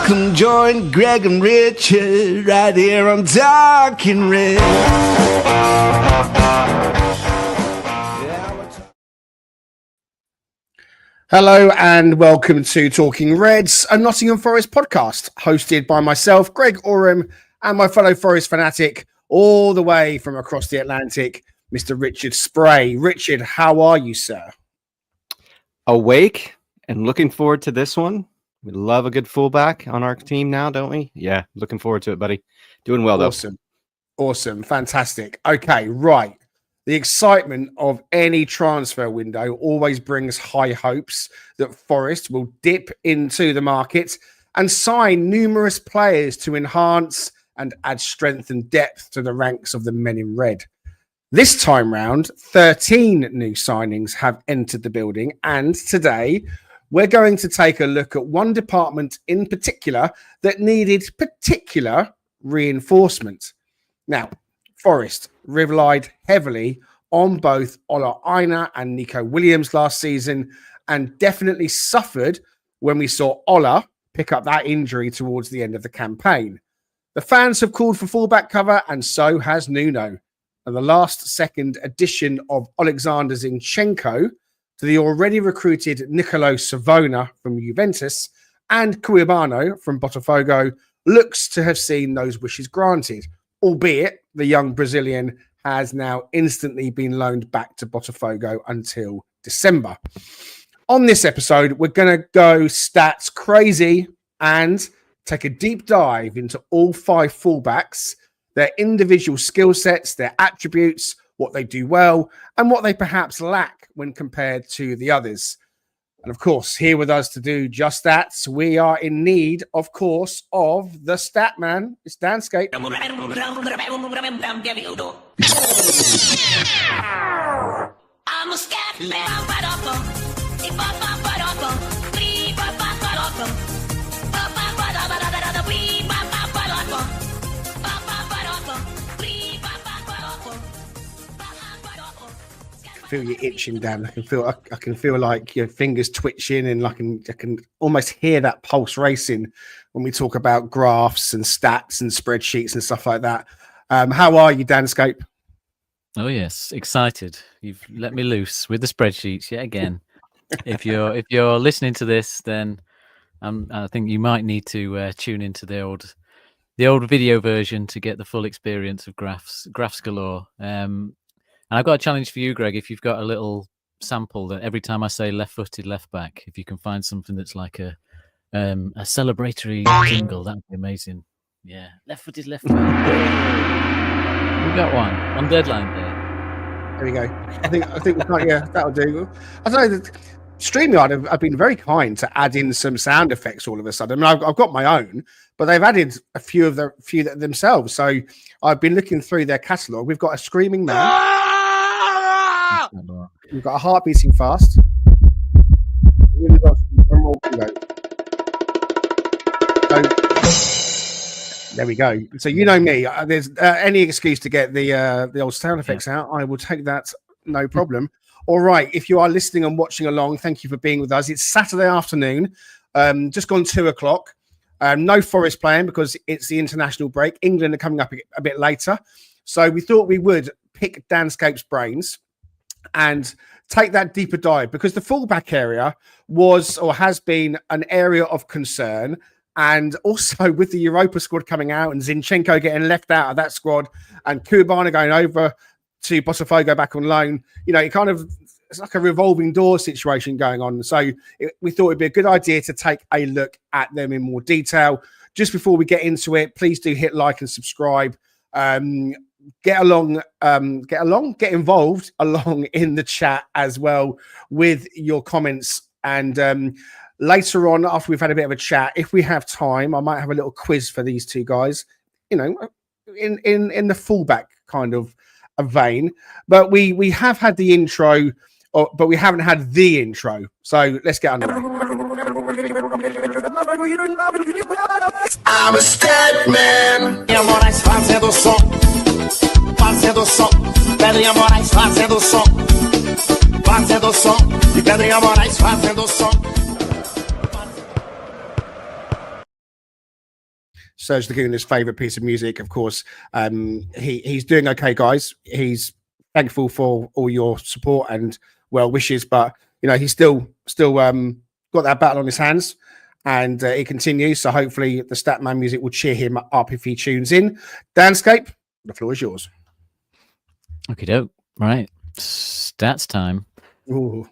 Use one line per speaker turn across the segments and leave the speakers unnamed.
Come join Greg and Richard right here on Talking Red. Hello and welcome to Talking Reds, a Nottingham Forest podcast hosted by myself, Greg Oram, and my fellow Forest fanatic all the way from across the Atlantic, Mr. Richard Spray. Richard, how are you, sir?
Awake and looking forward to this one. We love a good fullback on our team now, don't we? Yeah, looking forward to it, buddy. Doing well, though.
Awesome. Fantastic. Okay, right. The excitement of any transfer window always brings high hopes that Forest will dip into the market and sign numerous players to enhance and add strength and depth to the ranks of the men in red. This time round, 13 new signings have entered the building, and today we're going to take a look at one department in particular that needed particular reinforcement. Now, Forest relied heavily on both Aina and Nico Williams last season and definitely suffered when we saw Ola pick up that injury towards the end of the campaign. The fans have called for fullback cover, and so has Nuno. And the last-second addition of Oleksandr Zinchenko to the already recruited Nicolo Savona from Juventus and Cuiabano from Botofogo looks to have seen those wishes granted, albeit the young Brazilian has now instantly been loaned back to Botofogo until December. On this episode, we're going to go stats crazy and take a deep dive into all five fullbacks, their individual skill sets, their attributes, what they do well, and what they perhaps lack when compared to the others. And of course, here with us to do just that, we are in need, of course, of the stat man. It's Danscape.
I'm a stat man.
Feel you itching, Dan. I can feel like your fingers twitching, and I can almost hear that pulse racing when we talk about graphs and stats and spreadsheets and stuff like that. How are you, Danscape?
Oh yes, excited. You've let me loose with the spreadsheets yet again. If you're listening to this, then I think you might need to tune into the old video version to get the full experience of graphs galore. And I've got a challenge for you, Greg. If you've got a little sample that every time I say left-footed left back, if you can find something that's like a celebratory jingle, that'd be amazing. Yeah, left-footed left back. We got one on deadline day.
There we go. I think we can't. Yeah, that'll do. I don't know. StreamYard have been very kind to add in some sound effects all of a sudden. I mean, I've got my own, but they've added a few themselves. So I've been looking through their catalogue. We've got a screaming man. We've got a heart beating fast. There we go. So you know me. There's any excuse to get the old sound effects out. I will take that, no problem. All right. If you are listening and watching along, thank you for being with us. It's Saturday afternoon, just gone 2:00. No Forest playing because it's the international break. England are coming up a bit later. So we thought we would pick Danscape's brains and take that deeper dive, because the fullback area was or has been an area of concern. And also with the Europa squad coming out and Zinchenko getting left out of that squad and Cuiabano going over to Botafogo back on loan, you know, it's like a revolving door situation going on. So we thought it'd be a good idea to take a look at them in more detail. Just before we get into it, please do hit like and subscribe. Get involved along in the chat as well with your comments. And later on, after we've had a bit of a chat, if we have time, I might have a little quiz for these two guys, you know, in the fullback kind of a vein. But we have had the intro, but we haven't had the intro. So let's get underway.
I'm a stat man. Fazendo som, Pedrinha Moraes fazendo som, e Pedrinha Moraes fazendo som.
Serge Laguna's favorite piece of music, of course. He's doing okay, guys. He's thankful for all your support and well wishes, but he's still got that battle on his hands, and it continues. So hopefully the Statman music will cheer him up if he tunes in. Danscape, the floor is yours.
Okay, doke. Right, stats time.
Ooh.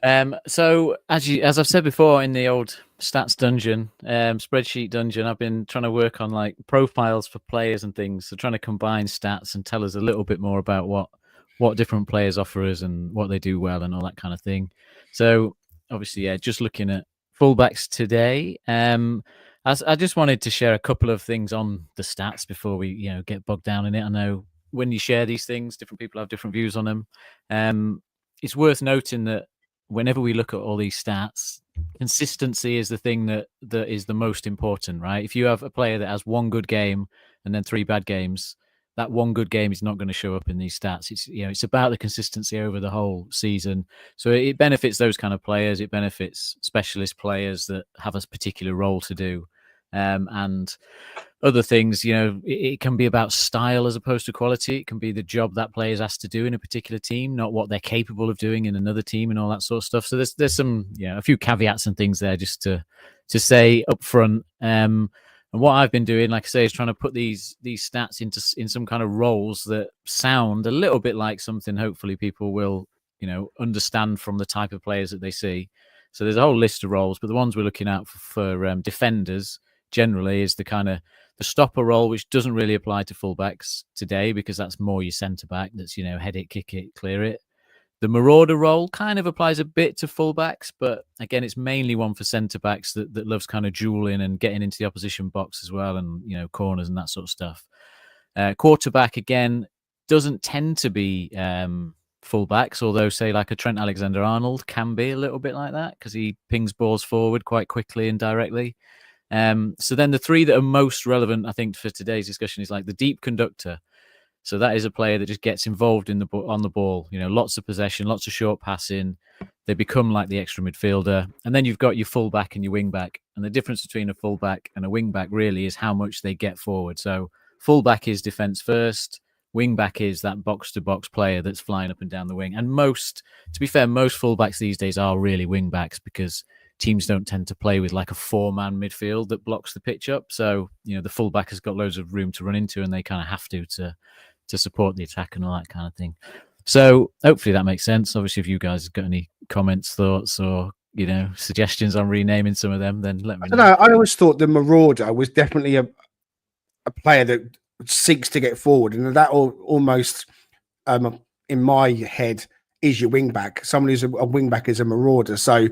So as I've said before in the old stats dungeon, spreadsheet dungeon, I've been trying to work on like profiles for players and things. So trying to combine stats and tell us a little bit more about what different players offer us and what they do well and all that kind of thing. So obviously, yeah, just looking at fullbacks today. As I just wanted to share a couple of things on the stats before we get bogged down in it. I know when you share these things, different people have different views on them. It's worth noting that whenever we look at all these stats, consistency is the thing that is the most important, right? If you have a player that has one good game and then 3 bad games, that one good game is not going to show up in these stats. It's about the consistency over the whole season. So it benefits those kind of players. It benefits specialist players that have a particular role to do. And other things, it can be about style as opposed to quality. It can be the job that player's asked to do in a particular team, not what they're capable of doing in another team and all that sort of stuff. So there's some, a few caveats and things there just to say up front. And what I've been doing, like I say, is trying to put these stats in some kind of roles that sound a little bit like something hopefully people will, understand from the type of players that they see. So there's a whole list of roles, but the ones we're looking at for defenders generally is the stopper role, which doesn't really apply to fullbacks today because that's more your centre back. That's head it, kick it, clear it. The marauder role kind of applies a bit to fullbacks, but again, it's mainly one for centre backs that loves kind of dueling and getting into the opposition box as well, and corners and that sort of stuff. Quarterback again doesn't tend to be fullbacks, although say like a Trent Alexander-Arnold can be a little bit like that because he pings balls forward quite quickly and directly. So then the 3 that are most relevant, I think, for today's discussion is like the deep conductor. So that is a player that just gets involved on the ball. Lots of possession, lots of short passing. They become like the extra midfielder. And then you've got your fullback and your wingback. And the difference between a fullback and a wingback really is how much they get forward. So fullback is defense first. Wingback is that box-to-box player that's flying up and down the wing. And to be fair, most fullbacks these days are really wingbacks because teams don't tend to play with like a 4-man midfield that blocks the pitch up. So, the fullback has got loads of room to run into and they kind of have to support the attack and all that kind of thing. So hopefully that makes sense. Obviously, if you guys have got any comments, thoughts, or, suggestions on renaming some of them, then let me know.
I always thought the Marauder was definitely a player that seeks to get forward. And that almost, in my head, is your wingback. Someone who's a wingback is a Marauder. So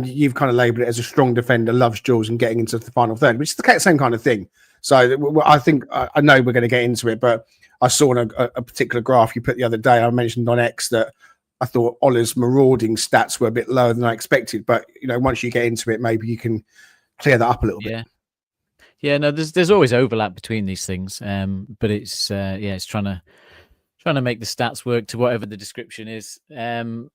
you've kind of labelled it as a strong defender, loves duels and getting into the final third, which is the same kind of thing. So I think I know we're going to get into it, but I saw a particular graph you put the other day. I mentioned on X that I thought Ola's marauding stats were a bit lower than I expected. But, once you get into it, maybe you can clear that up a little bit.
Yeah, no, there's always overlap between these things. But it's trying to make the stats work to whatever the description is. So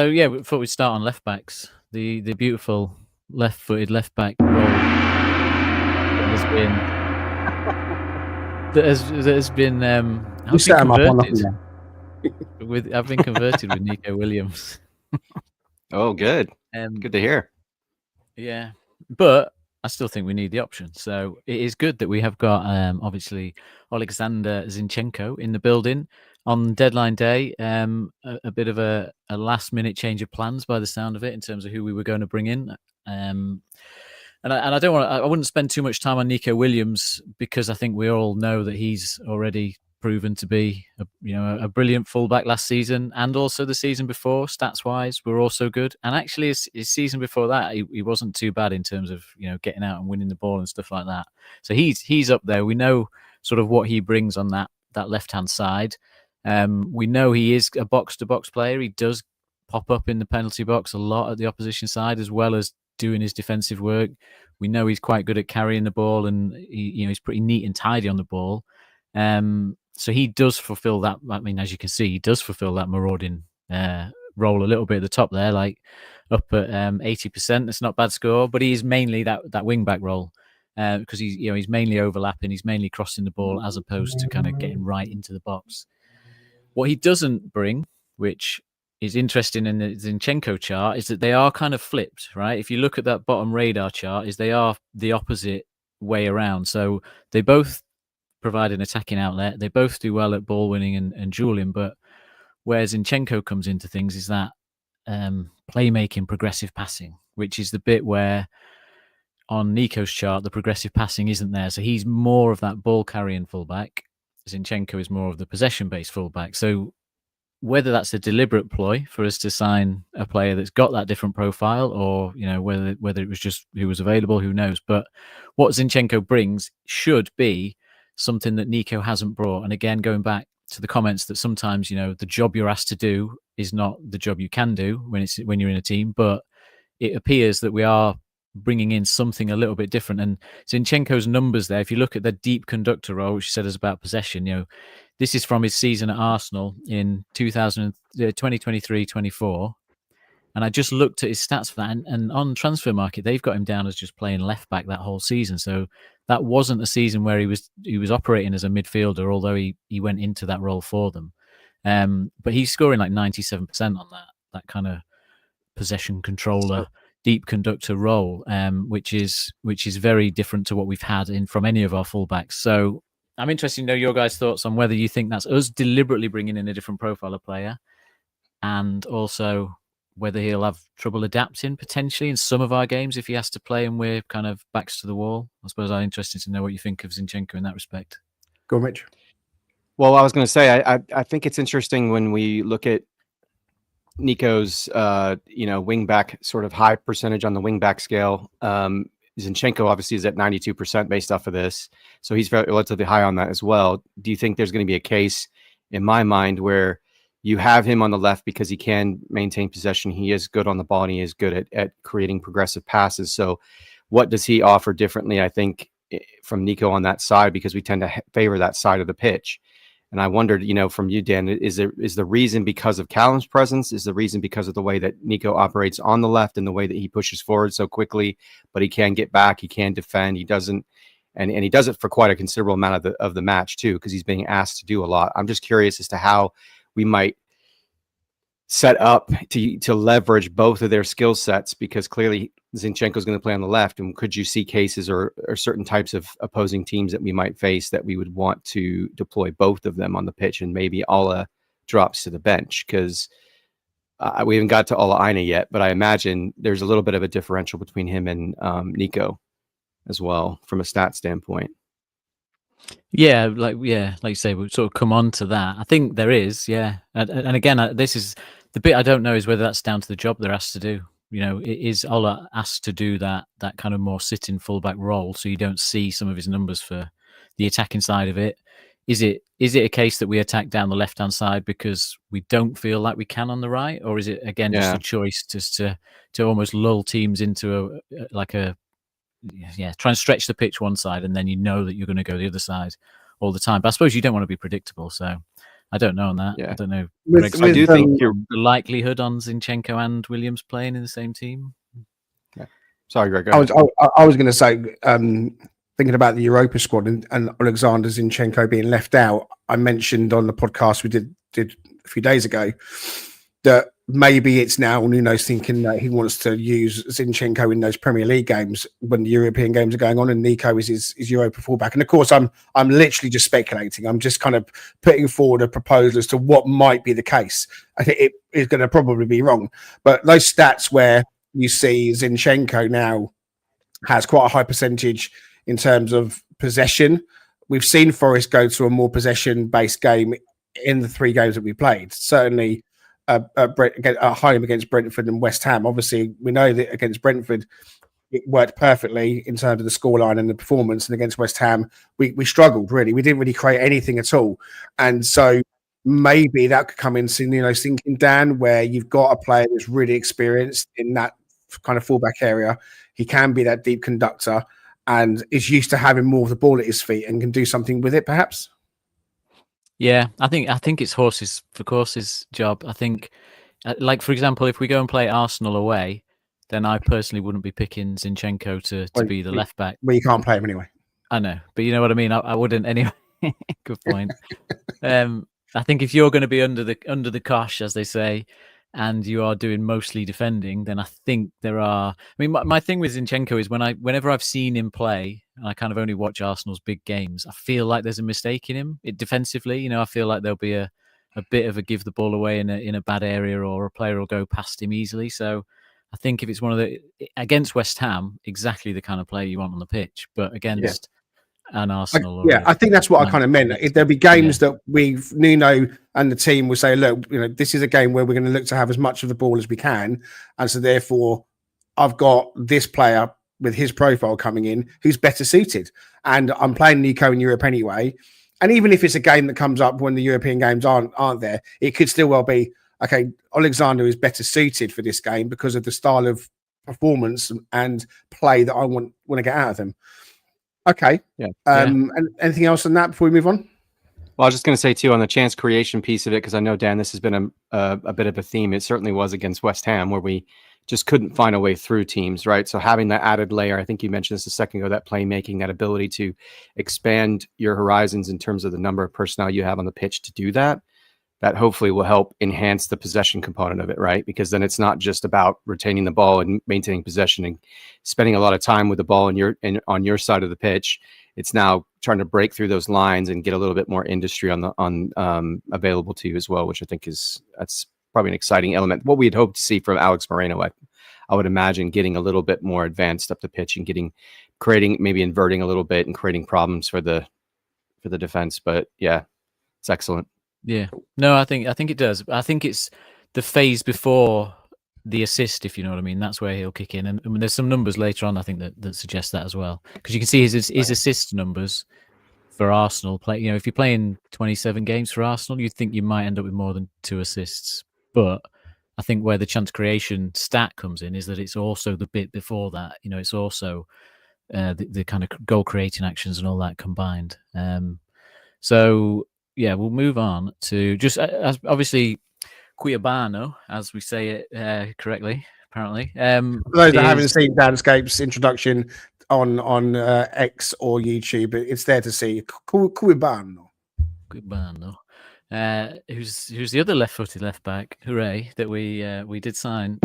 yeah, before we start on left backs, the beautiful left-footed left back role that has been I've been converted with Nico Williams.
Oh, good. Good to hear.
Yeah, but I still think we need the option. So it is good that we have got obviously Oleksandr Zinchenko in the building on deadline day. A bit of a last-minute change of plans by the sound of it in terms of who we were going to bring in. And I wouldn't spend too much time on Nico Williams because I think we all know that he's already proven to be a brilliant fullback last season and also the season before. Stats wise, we're also good. And actually, his season before that, he wasn't too bad in terms of getting out and winning the ball and stuff like that. So he's up there. We know sort of what he brings on that left hand side. We know he is a box to box player. He does pop up in the penalty box a lot at the opposition side as well as doing his defensive work. We know he's quite good at carrying the ball and he's pretty neat and tidy on the ball. So he does fulfill that. I mean, as you can see, he does fulfill that marauding role a little bit at the top there, like up at 80%. It's not a bad score, but he's mainly that wing back role. because he's mainly overlapping, he's mainly crossing the ball as opposed to kind of getting right into the box. What he doesn't bring, which is interesting in the Zinchenko chart, is that they are kind of flipped, right? If you look at that bottom radar chart, is they are the opposite way around. So they both provide an attacking outlet. They both do well at ball winning and dueling, but where Zinchenko comes into things is that playmaking, progressive passing, which is the bit where on Nico's chart, the progressive passing isn't there. So he's more of that ball carrying fullback. Zinchenko is more of the possession based fullback. So whether that's a deliberate ploy for us to sign a player that's got that different profile, or whether it was just who was available, who knows. But what Zinchenko brings should be something that Nico hasn't brought. And again, going back to the comments that sometimes the job you're asked to do is not the job you can do when you're in a team, but it appears that we are bringing in something a little bit different. And Zinchenko's numbers there, if you look at the deep conductor role, which you said is about possession, this is from his season at Arsenal in 2023-24. And I just looked at his stats for that. And on Transfer Market, they've got him down as just playing left back that whole season. So that wasn't a season where he was operating as a midfielder, although he went into that role for them. But he's scoring like 97% on that kind of possession controller, deep conductor role, which is very different to what we've had from any of our fullbacks. So I'm interested to know your guys' thoughts on whether you think that's us deliberately bringing in a different profile of player, and also whether he'll have trouble adapting potentially in some of our games if he has to play and we're kind of backs to the wall. I suppose I'm interested to know what you think of Zinchenko in that respect.
Go on, Mitch.
Well, I was going to say, I think it's interesting when we look at Nico's, wing back, sort of high percentage on the wing back scale. Zinchenko obviously is at 92% based off of this. So he's relatively high on that as well. Do you think there's going to be a case in my mind where you have him on the left because he can maintain possession? He is good on the ball and he is good at creating progressive passes. So what does he offer differently, I think, from Nico on that side? Because we tend to favor that side of the pitch. And I wondered, from you, Dan, is the reason because of Callum's presence? Is the reason because of the way that Nico operates on the left and the way that he pushes forward so quickly, but he can get back, he can defend, he doesn't, and he does it for quite a considerable amount of the match too, because he's being asked to do a lot. I'm just curious as to how we might set up to leverage both of their skill sets, because clearly Zinchenko is going to play on the left. And could you see cases or certain types of opposing teams that we might face that we would want to deploy both of them on the pitch, and maybe Ola drops to the bench? Because we haven't got to Ola Aina yet, but I imagine there's a little bit of a differential between him and Nico as well from a stat standpoint.
Yeah, like you say, we'll sort of come on to that. I think there is, yeah. And again, this is the bit I don't know is whether that's down to the job they're asked to do. Is Ola asked to do that kind of more sitting fullback role, so you don't see some of his numbers for the attacking side of it? Is it a case that we attack down the left hand side because we don't feel like we can on the right, or is it again just a choice just to almost lull teams into try and stretch the pitch one side, and then that you're going to go the other side all the time? But I suppose you don't want to be predictable, so I don't know on that.
Yeah.
I don't know.
I do think
the likelihood on Zinchenko and Williams playing in the same team.
Yeah. Sorry, Greg.
I was going to say, thinking about the Europa squad and Oleksandr Zinchenko being left out, I mentioned on the podcast we did a few days ago that maybe it's now Nuno's thinking that he wants to use Zinchenko in those Premier League games when the European games are going on, and Nico is his Europa fullback. And of course, I'm literally just speculating. I'm just kind of putting forward a proposal as to what might be the case. I think it is going to probably be wrong, but those stats where you see Zinchenko now has quite a high percentage in terms of possession. We've seen Forest go to a more possession-based game in the 3 games that we played. Certainly, at home against Brentford and West Ham. Obviously, we know that against Brentford, it worked perfectly in terms of the scoreline and the performance. And against West Ham, we struggled, really. We didn't really create anything at all. And so maybe that could come in, thinking, Dan, where you've got a player that's really experienced in that kind of fullback area. He can be that deep conductor and is used to having more of the ball at his feet and can do something with it, perhaps.
Yeah, I think it's horses for courses job. I think, like for example, if we go and play Arsenal away, then I personally wouldn't be picking Zinchenko to be the left back.
Well, you can't play him anyway.
I know, but you know what I mean. I wouldn't anyway. Good point. I think if you're going to be under the cosh, as they say, and you are doing mostly defending, then I think there are. I mean, my thing with Zinchenko is whenever I've seen him play, and I kind of only watch Arsenal's big games, I feel like there's a mistake in him. Defensively, you know, I feel like there'll be a bit of a give the ball away in a bad area, or a player will go past him easily. So I think if it's one of the against West Ham, exactly the kind of player you want on the pitch, but against an Arsenal.
I think that's what I kind of meant. If there'll be games that Nuno and the team will say, look, you know, this is a game where we're going to look to have as much of the ball as we can. And so therefore I've got this player with his profile coming in who's better suited. And I'm playing Neco in Europe anyway. And even if it's a game that comes up when the European games aren't there, it could still well be, okay, Oleksandr is better suited for this game because of the style of performance and play that I want to get out of him. Okay.
Yeah.
And anything else on that before we move on?
Well, I was just going to say too on the chance creation piece of it, because I know, Dan, this has been a bit of a theme. It certainly was against West Ham, where we just couldn't find a way through teams, right? So having that added layer, I think you mentioned this a second ago, that playmaking, that ability to expand your horizons in terms of the number of personnel you have on the pitch to do that, that hopefully will help enhance the possession component of it, right? Because then it's not just about retaining the ball and maintaining possession and spending a lot of time with the ball on your side of the pitch. It's now trying to break through those lines and get a little bit more industry on available to you as well, which I think that's probably an exciting element. What we'd hoped to see from Alex Moreno, I would imagine getting a little bit more advanced up the pitch and creating, maybe inverting a little bit and creating problems for the defense. But yeah, it's excellent.
Yeah, no, I think it does. I think it's the phase before the assist, if you know what I mean. That's where he'll kick in, and I mean, there's some numbers later on I think that suggest that as well, because you can see his assist numbers for Arsenal. You know, if you're playing 27 games for Arsenal, you'd think you might end up with more than 2 assists. But I think where the chance creation stat comes in is that it's also the bit before that. You know, it's also the kind of goal creating actions and all that combined. So. Yeah, we'll move on to just obviously Cuiabano, as we say it correctly, apparently.
For those that haven't seen Danscape's introduction on X or YouTube, it's there to see. Cuiabano.
Who's the other left-footed left back? Hooray! That we did sign.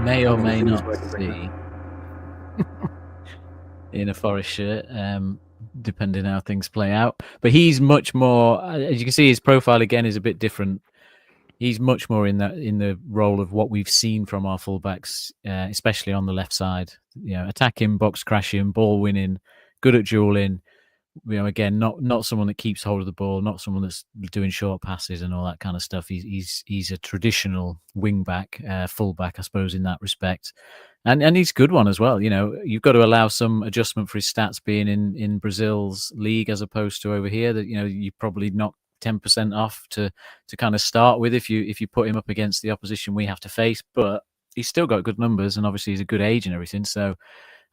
May or may not see. In a Forest shirt, depending how things play out. But he's much more, as you can see, his profile again is a bit different. He's much more in the role of what we've seen from our fullbacks, especially on the left side. You know, attacking, box crashing, ball winning, good at dueling. You know, again, not someone that keeps hold of the ball, not someone that's doing short passes and all that kind of stuff. He's a traditional wing back, fullback, I suppose, in that respect. And he's a good one as well. You know, you've got to allow some adjustment for his stats being in Brazil's league as opposed to over here. That, you know, you probably knock 10% off to kind of start with if you put him up against the opposition we have to face. But he's still got good numbers, and obviously he's a good age and everything. So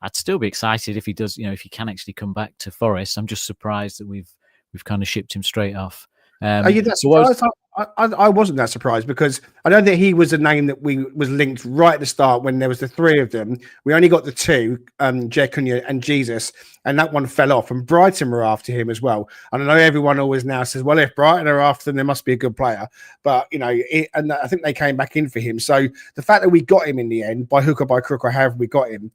I'd still be excited if he does. You know, if he can actually come back to Forest. I'm just surprised that we've kind of shipped him straight off.
Are you that surprised? I wasn't that surprised, because I know that he was a name that was linked right at the start when there was the 3 of them. We only got the 2, Jekunya and Jesus, and that one fell off. And Brighton were after him as well. And I know everyone always now says, well, if Brighton are after him, there must be a good player. But, you know, and I think they came back in for him. So the fact that we got him in the end, by hook or by crook or however we got him,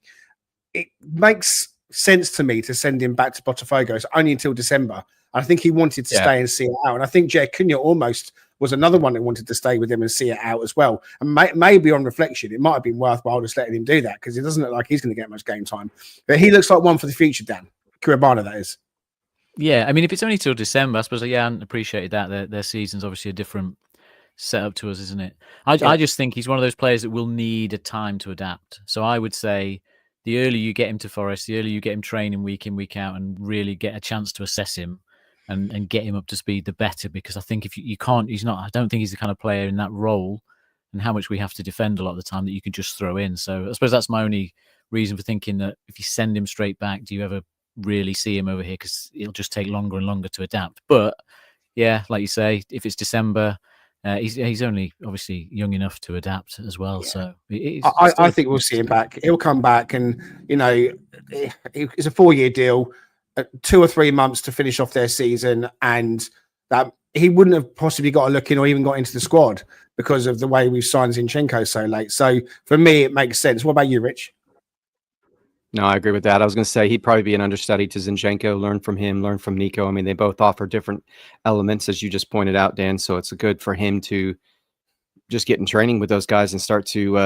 it makes sense to me to send him back to Botafogo. It's only until December. I think he wanted to stay and see it out. And I think Jekunya almost was another one that wanted to stay with him and see it out as well. And maybe on reflection, it might have been worthwhile just letting him do that, because it doesn't look like he's going to get much game time. But he looks like one for the future, Dan. Cuiabano, that is. Yeah,
I mean, if it's only till December, I suppose, I hadn't appreciated that. Their season's obviously a different setup to us, isn't it? I just think he's one of those players that will need a time to adapt. So I would say the earlier you get him to Forest, the earlier you get him training week in, week out, and really get a chance to assess him and get him up to speed, the better. Because I think if you can't, I don't think he's the kind of player in that role and how much we have to defend a lot of the time that you can just throw in. So I suppose that's my only reason for thinking that if you send him straight back, do you ever really see him over here? Because it'll just take longer and longer to adapt. But yeah, like you say, if it's December He's only obviously young enough to adapt as well. So
I think we'll see him back. He'll come back, and it's a 4-year deal, 2 or 3 months to finish off their season, and that he wouldn't have possibly got a look in or even got into the squad because of the way we've signed Zinchenko so late. So for me, it makes sense. What about you, Rich?
No, I agree with that. I was going to say he'd probably be an understudy to Zinchenko, learn from him, learn from Neco. I mean, they both offer different elements, as you just pointed out, Dan. So it's good for him to just get in training with those guys and start to,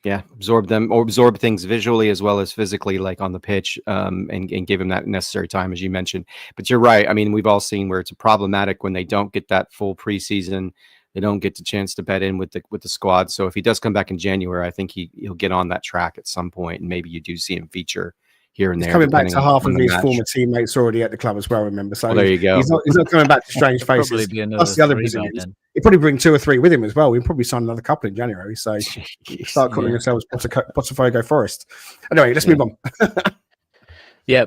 absorb things visually as well as physically, like on the pitch, and give him that necessary time, as you mentioned. But you're right. I mean, we've all seen where it's problematic when they don't get that full preseason. They don't get the chance to bet in with the squad. So if he does come back in January, I think he'll get on that track at some point, and maybe you do see him feature here and there.
He's coming back to half of his former teammates already at the club as well. Remember, so
there you go.
He's not coming back to strange faces. Plus the other Brazilians. He'll probably bring 2 or 3 with him as well. We'll probably sign another couple in January. So start calling yourselves Botofogo Forest. Anyway, let's move on.
Yeah,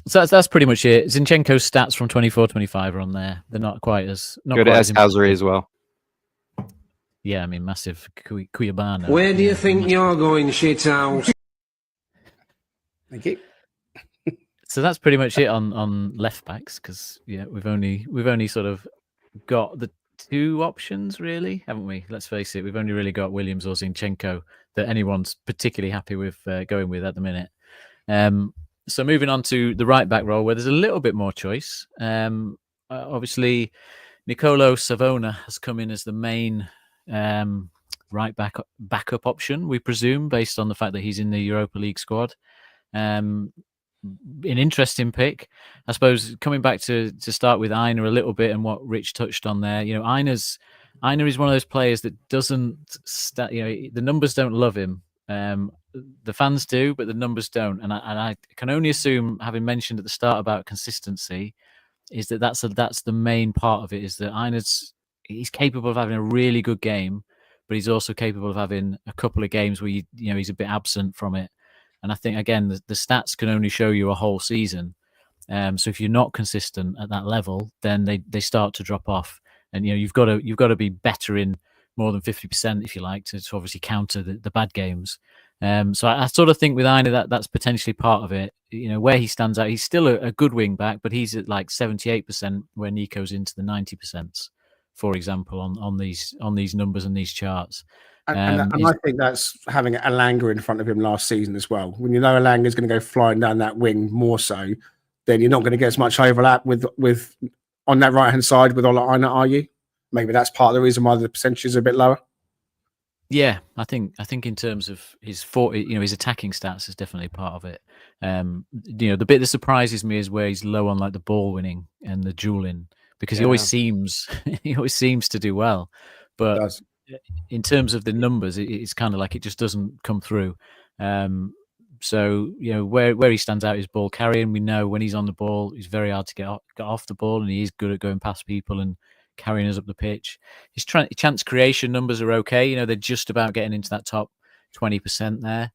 so that's pretty much it. Zinchenko's stats from 24-25 are on there. They're not quite as
good as Housery as well.
Yeah, I mean, massive Cuiabano.
Where do you think you're going, shithouse?
Thank you.
So that's pretty much it on left backs, because we've only sort of got the 2 options, really, haven't we? Let's face it, we've only really got Williams or Zinchenko that anyone's particularly happy with going with at the minute. So moving on to the right back role, where there's a little bit more choice. Obviously, Nicolo Savona has come in as the main right backup option, we presume, based on the fact that he's in the Europa League squad. An interesting pick, I suppose. Coming back to start with Aina a little bit and what Rich touched on there, Aina is one of those players that doesn't the numbers don't love him. The fans do, but the numbers don't. And I can only assume, having mentioned at the start about consistency, is that's the main part of it. Is that he's capable of having a really good game, but he's also capable of having a couple of games where he's a bit absent from it. And I think, again, the stats can only show you a whole season. So if you're not consistent at that level, then they start to drop off. And you've got to be better in more than 50%, if you like, to obviously counter the bad games. So I sort of think with Aina that's potentially part of it. Where he stands out, he's still a good wing back, but he's at like 78%, where Nico's into the 90%, for example, on these numbers and these charts.
And I think that's having Elanga in front of him last season as well. When Elanga is going to go flying down that wing more so, then you're not going to get as much overlap with on that right hand side with Aina, are you? Maybe that's part of the reason why the percentage is a bit lower.
Yeah, I think in terms of his his attacking stats is definitely part of it. The bit that surprises me is where he's low on like the ball winning and the dueling, because he always seems to do well, but in terms of the numbers, it's kind of like it just doesn't come through. So where he stands out is ball carrying. We know when he's on the ball, he's very hard to get off the ball, and he is good at going past people and carrying us up the pitch. His chance creation numbers are okay. They're just about getting into that top 20% there,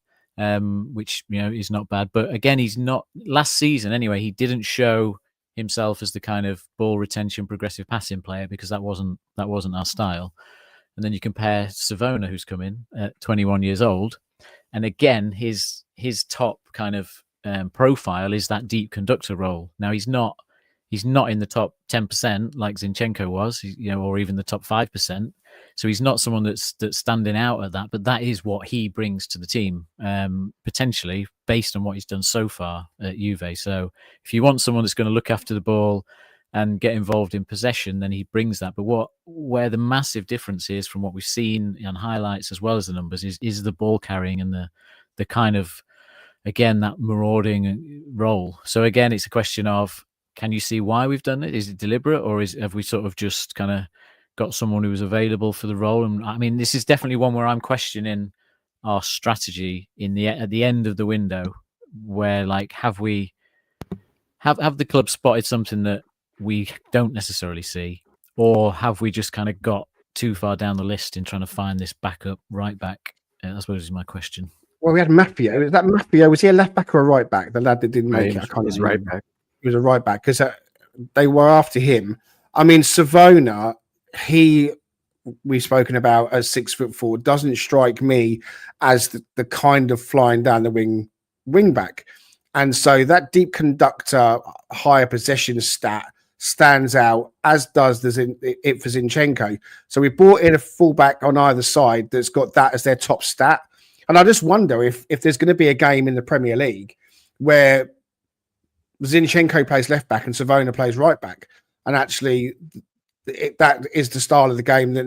which is not bad. But again, he's not. Last season, anyway, he didn't show himself as the kind of ball retention, progressive passing player, because that wasn't our style. And then you compare Savona, who's come in at 21 years old, and again, his top kind of profile is that deep conductor role. Now he's not in the top 10% like Zinchenko was, or even the top 5%. So he's not someone that's standing out at that, but that is what he brings to the team, potentially based on what he's done so far at Juve. So if you want someone that's going to look after the ball and get involved in possession, then he brings that. But where the massive difference is from what we've seen on highlights as well as the numbers is the ball carrying and the kind of, again, that marauding role. So again, it's a question of, can you see why we've done it? Is it deliberate, or have we sort of just kind of got someone who was available for the role? And I mean, this is definitely one where I'm questioning our strategy at the end of the window, where like have the club spotted something that we don't necessarily see, or have we just kind of got too far down the list in trying to find this backup right back? I suppose is my question.
Well, we had Maffio. Was that Maffio? Was he a left back or a right back? The lad that didn't make it. I can't
remember. Right back.
He was a right back because they were after him. I mean, Savona, we've spoken about as 6'4", doesn't strike me as the kind of flying down the wing back. And so that deep conductor, higher possession stat stands out, as does it for Zinchenko. So we brought in a fullback on either side that's got that as their top stat. And I just wonder if there's going to be a game in the Premier League where Zinchenko plays left back and Savona plays right back. And actually, that is the style of the game that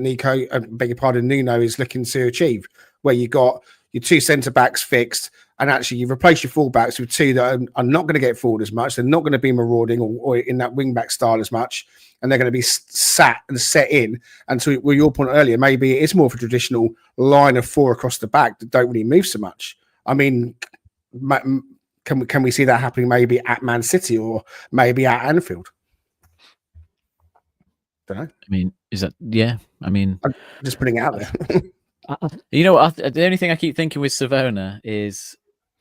Nuno is looking to achieve, where you got your two centre backs fixed, and actually you've replaced your fullbacks with two that are not going to get forward as much. They're not going to be marauding or in that wing back style as much, and they're going to be sat and set in. And to your point earlier, maybe it's more of a traditional line of four across the back that don't really move so much. I mean, can we see that happening maybe at Man City or maybe at Anfield? Don't know.
I mean, is that? Yeah. I mean,
I'm just putting it out there.
You know, the only thing I keep thinking with Savona is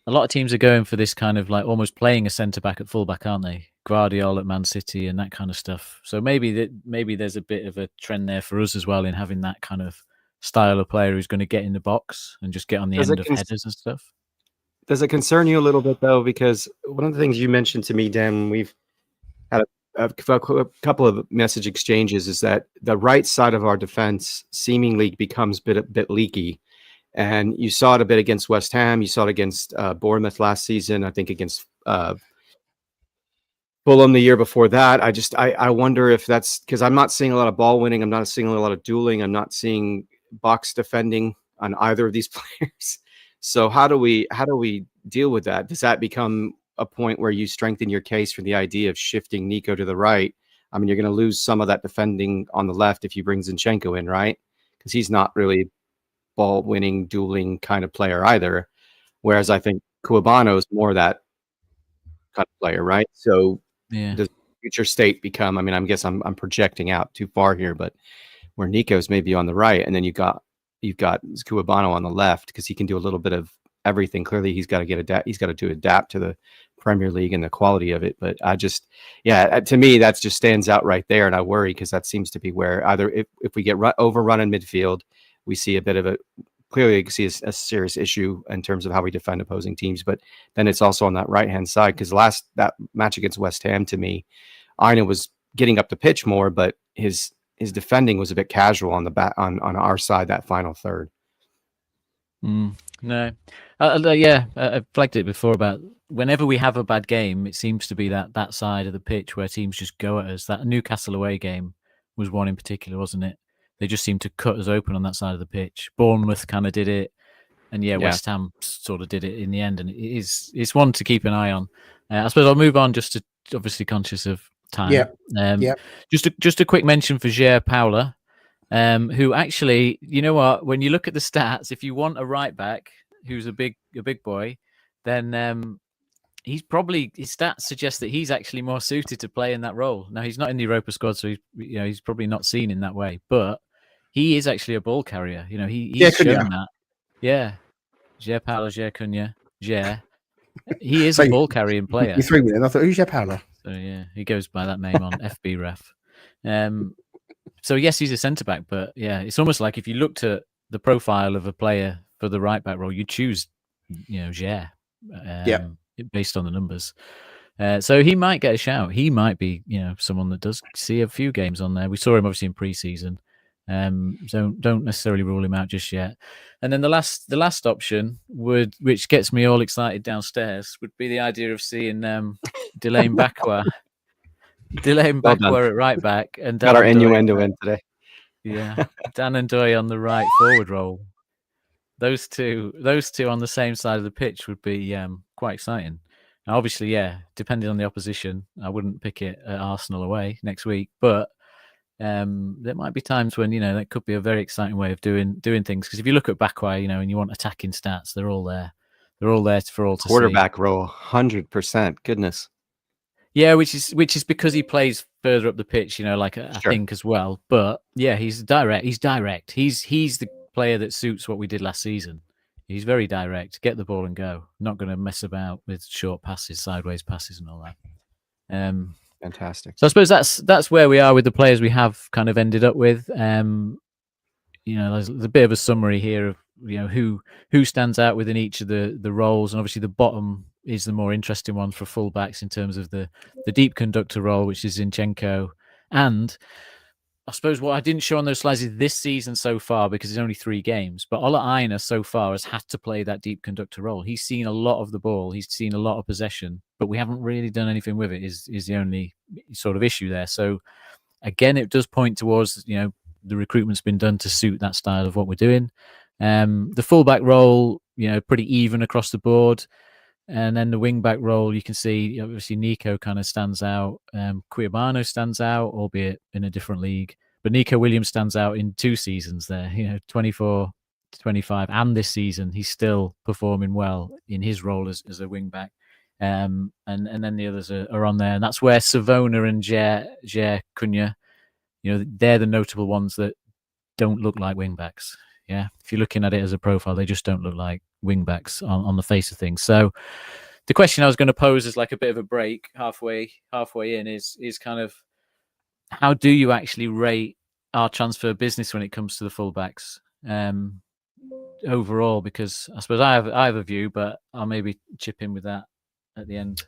a lot of teams are going for this kind of like almost playing a centre back at full back, aren't they? Guardiola at Man City and that kind of stuff. So maybe there's a bit of a trend there for us as well in having that kind of style of player who's going to get in the box and just get on the end of headers and stuff.
Does it concern you a little bit though? Because one of the things you mentioned to me, Dan, we've had a couple of message exchanges, is that the right side of our defense seemingly becomes a bit leaky. And you saw it a bit against West Ham. You saw it against Bournemouth last season. I think against Fulham the year before that. I wonder if that's because I'm not seeing a lot of ball winning. I'm not seeing a lot of dueling. I'm not seeing box defending on either of these players. So how do we deal with that? Does that become a point where you strengthen your case for the idea of shifting Neco to the right? I mean, you're going to lose some of that defending on the left if you bring Zinchenko in, right? Because he's not really ball winning, dueling kind of player either. Whereas I think Cuiabano is more that kind of player, right? So does future state become? I mean, I'm projecting out too far here, but where Neco's maybe on the right, and then you've got Cuiabano on the left because he can do a little bit of everything. Clearly, he's got to adapt to the Premier League and the quality of it. But to me, that just stands out right there, and I worry because that seems to be where either if we get overrun in midfield, we see a bit of clearly see a serious issue in terms of how we defend opposing teams. But then it's also on that right hand side because that match against West Ham, to me, Aina was getting up the pitch more, but his defending was a bit casual on on our side that final third.
No, I've flagged it before about whenever we have a bad game, it seems to be that side of the pitch where teams just go at us. That Newcastle away game was one in particular, wasn't it? They just seemed to cut us open on that side of the pitch. Bournemouth kind of did it, and West Ham sort of did it in the end. And it's one to keep an eye on. I suppose I'll move on just to obviously conscious of time. Just a quick mention for Jair Paula. Who actually, you know what? When you look at the stats, if you want a right back who's a big boy, then his stats suggest that he's actually more suited to play in that role. Now he's not in the Europa squad, so he's probably not seen in that way. But he is actually a ball carrier. You know, he's shown that. Yeah, Jair Paula, Jair Cunha, Jair. He is a ball carrying player.
You threw me in. I thought, who's Jair Paula?
So yeah, he goes by that name on FB Ref. So yes, he's a centre back, but it's almost like if you looked at the profile of a player for the right back role, you choose, Jair, based on the numbers. So he might get a shout. He might be, someone that does see a few games on there. We saw him obviously in pre-season. So don't necessarily rule him out just yet. And then the last option which gets me all excited downstairs, would be the idea of seeing Delaney Bakwa. Delaney Bakwa at right back, and
got our innuendo in today.
Yeah, Dan and Doy on the right forward role. Those two on the same side of the pitch would be quite exciting. Now, obviously, depending on the opposition, I wouldn't pick it at Arsenal away next week, but there might be times when that could be a very exciting way of doing things. Because if you look at Bakwa, and you want attacking stats, they're all there. They're all there for all to see.
Quarterback role, 100%. Goodness.
Yeah, which is because he plays further up the pitch, I think as well. But he's direct. He's direct. He's the player that suits what we did last season. He's very direct. Get the ball and go. Not going to mess about with short passes, sideways passes, and all that.
Fantastic.
So I suppose that's where we are with the players we have kind of ended up with. There's a bit of a summary here of who stands out within each of the roles, and obviously the bottom is the more interesting one for fullbacks in terms of the deep conductor role, which is Zinchenko. And I suppose what I didn't show on those slides is this season so far, because it's only 3 games, but Aina so far has had to play that deep conductor role. He's seen a lot of the ball, he's seen a lot of possession, but we haven't really done anything with it is the only sort of issue there. So again, it does point towards, the recruitment's been done to suit that style of what we're doing. The fullback role, pretty even across the board. And then the wing-back role, you can see, obviously, Neco kind of stands out. Cuiabano stands out, albeit in a different league. But Nico Williams stands out in 2 seasons there, 24 to 25. And this season, he's still performing well in his role as a wing-back. And then the others are on there. And that's where Savona and Jer Cunha, they're the notable ones that don't look like wing-backs. Yeah, if you're looking at it as a profile, they just don't look like wing backs on the face of things. So the question I was going to pose is like a bit of a break halfway in is kind of, how do you actually rate our transfer business when it comes to the fullbacks overall? Because I suppose I have a view, but I'll maybe chip in with that at the end.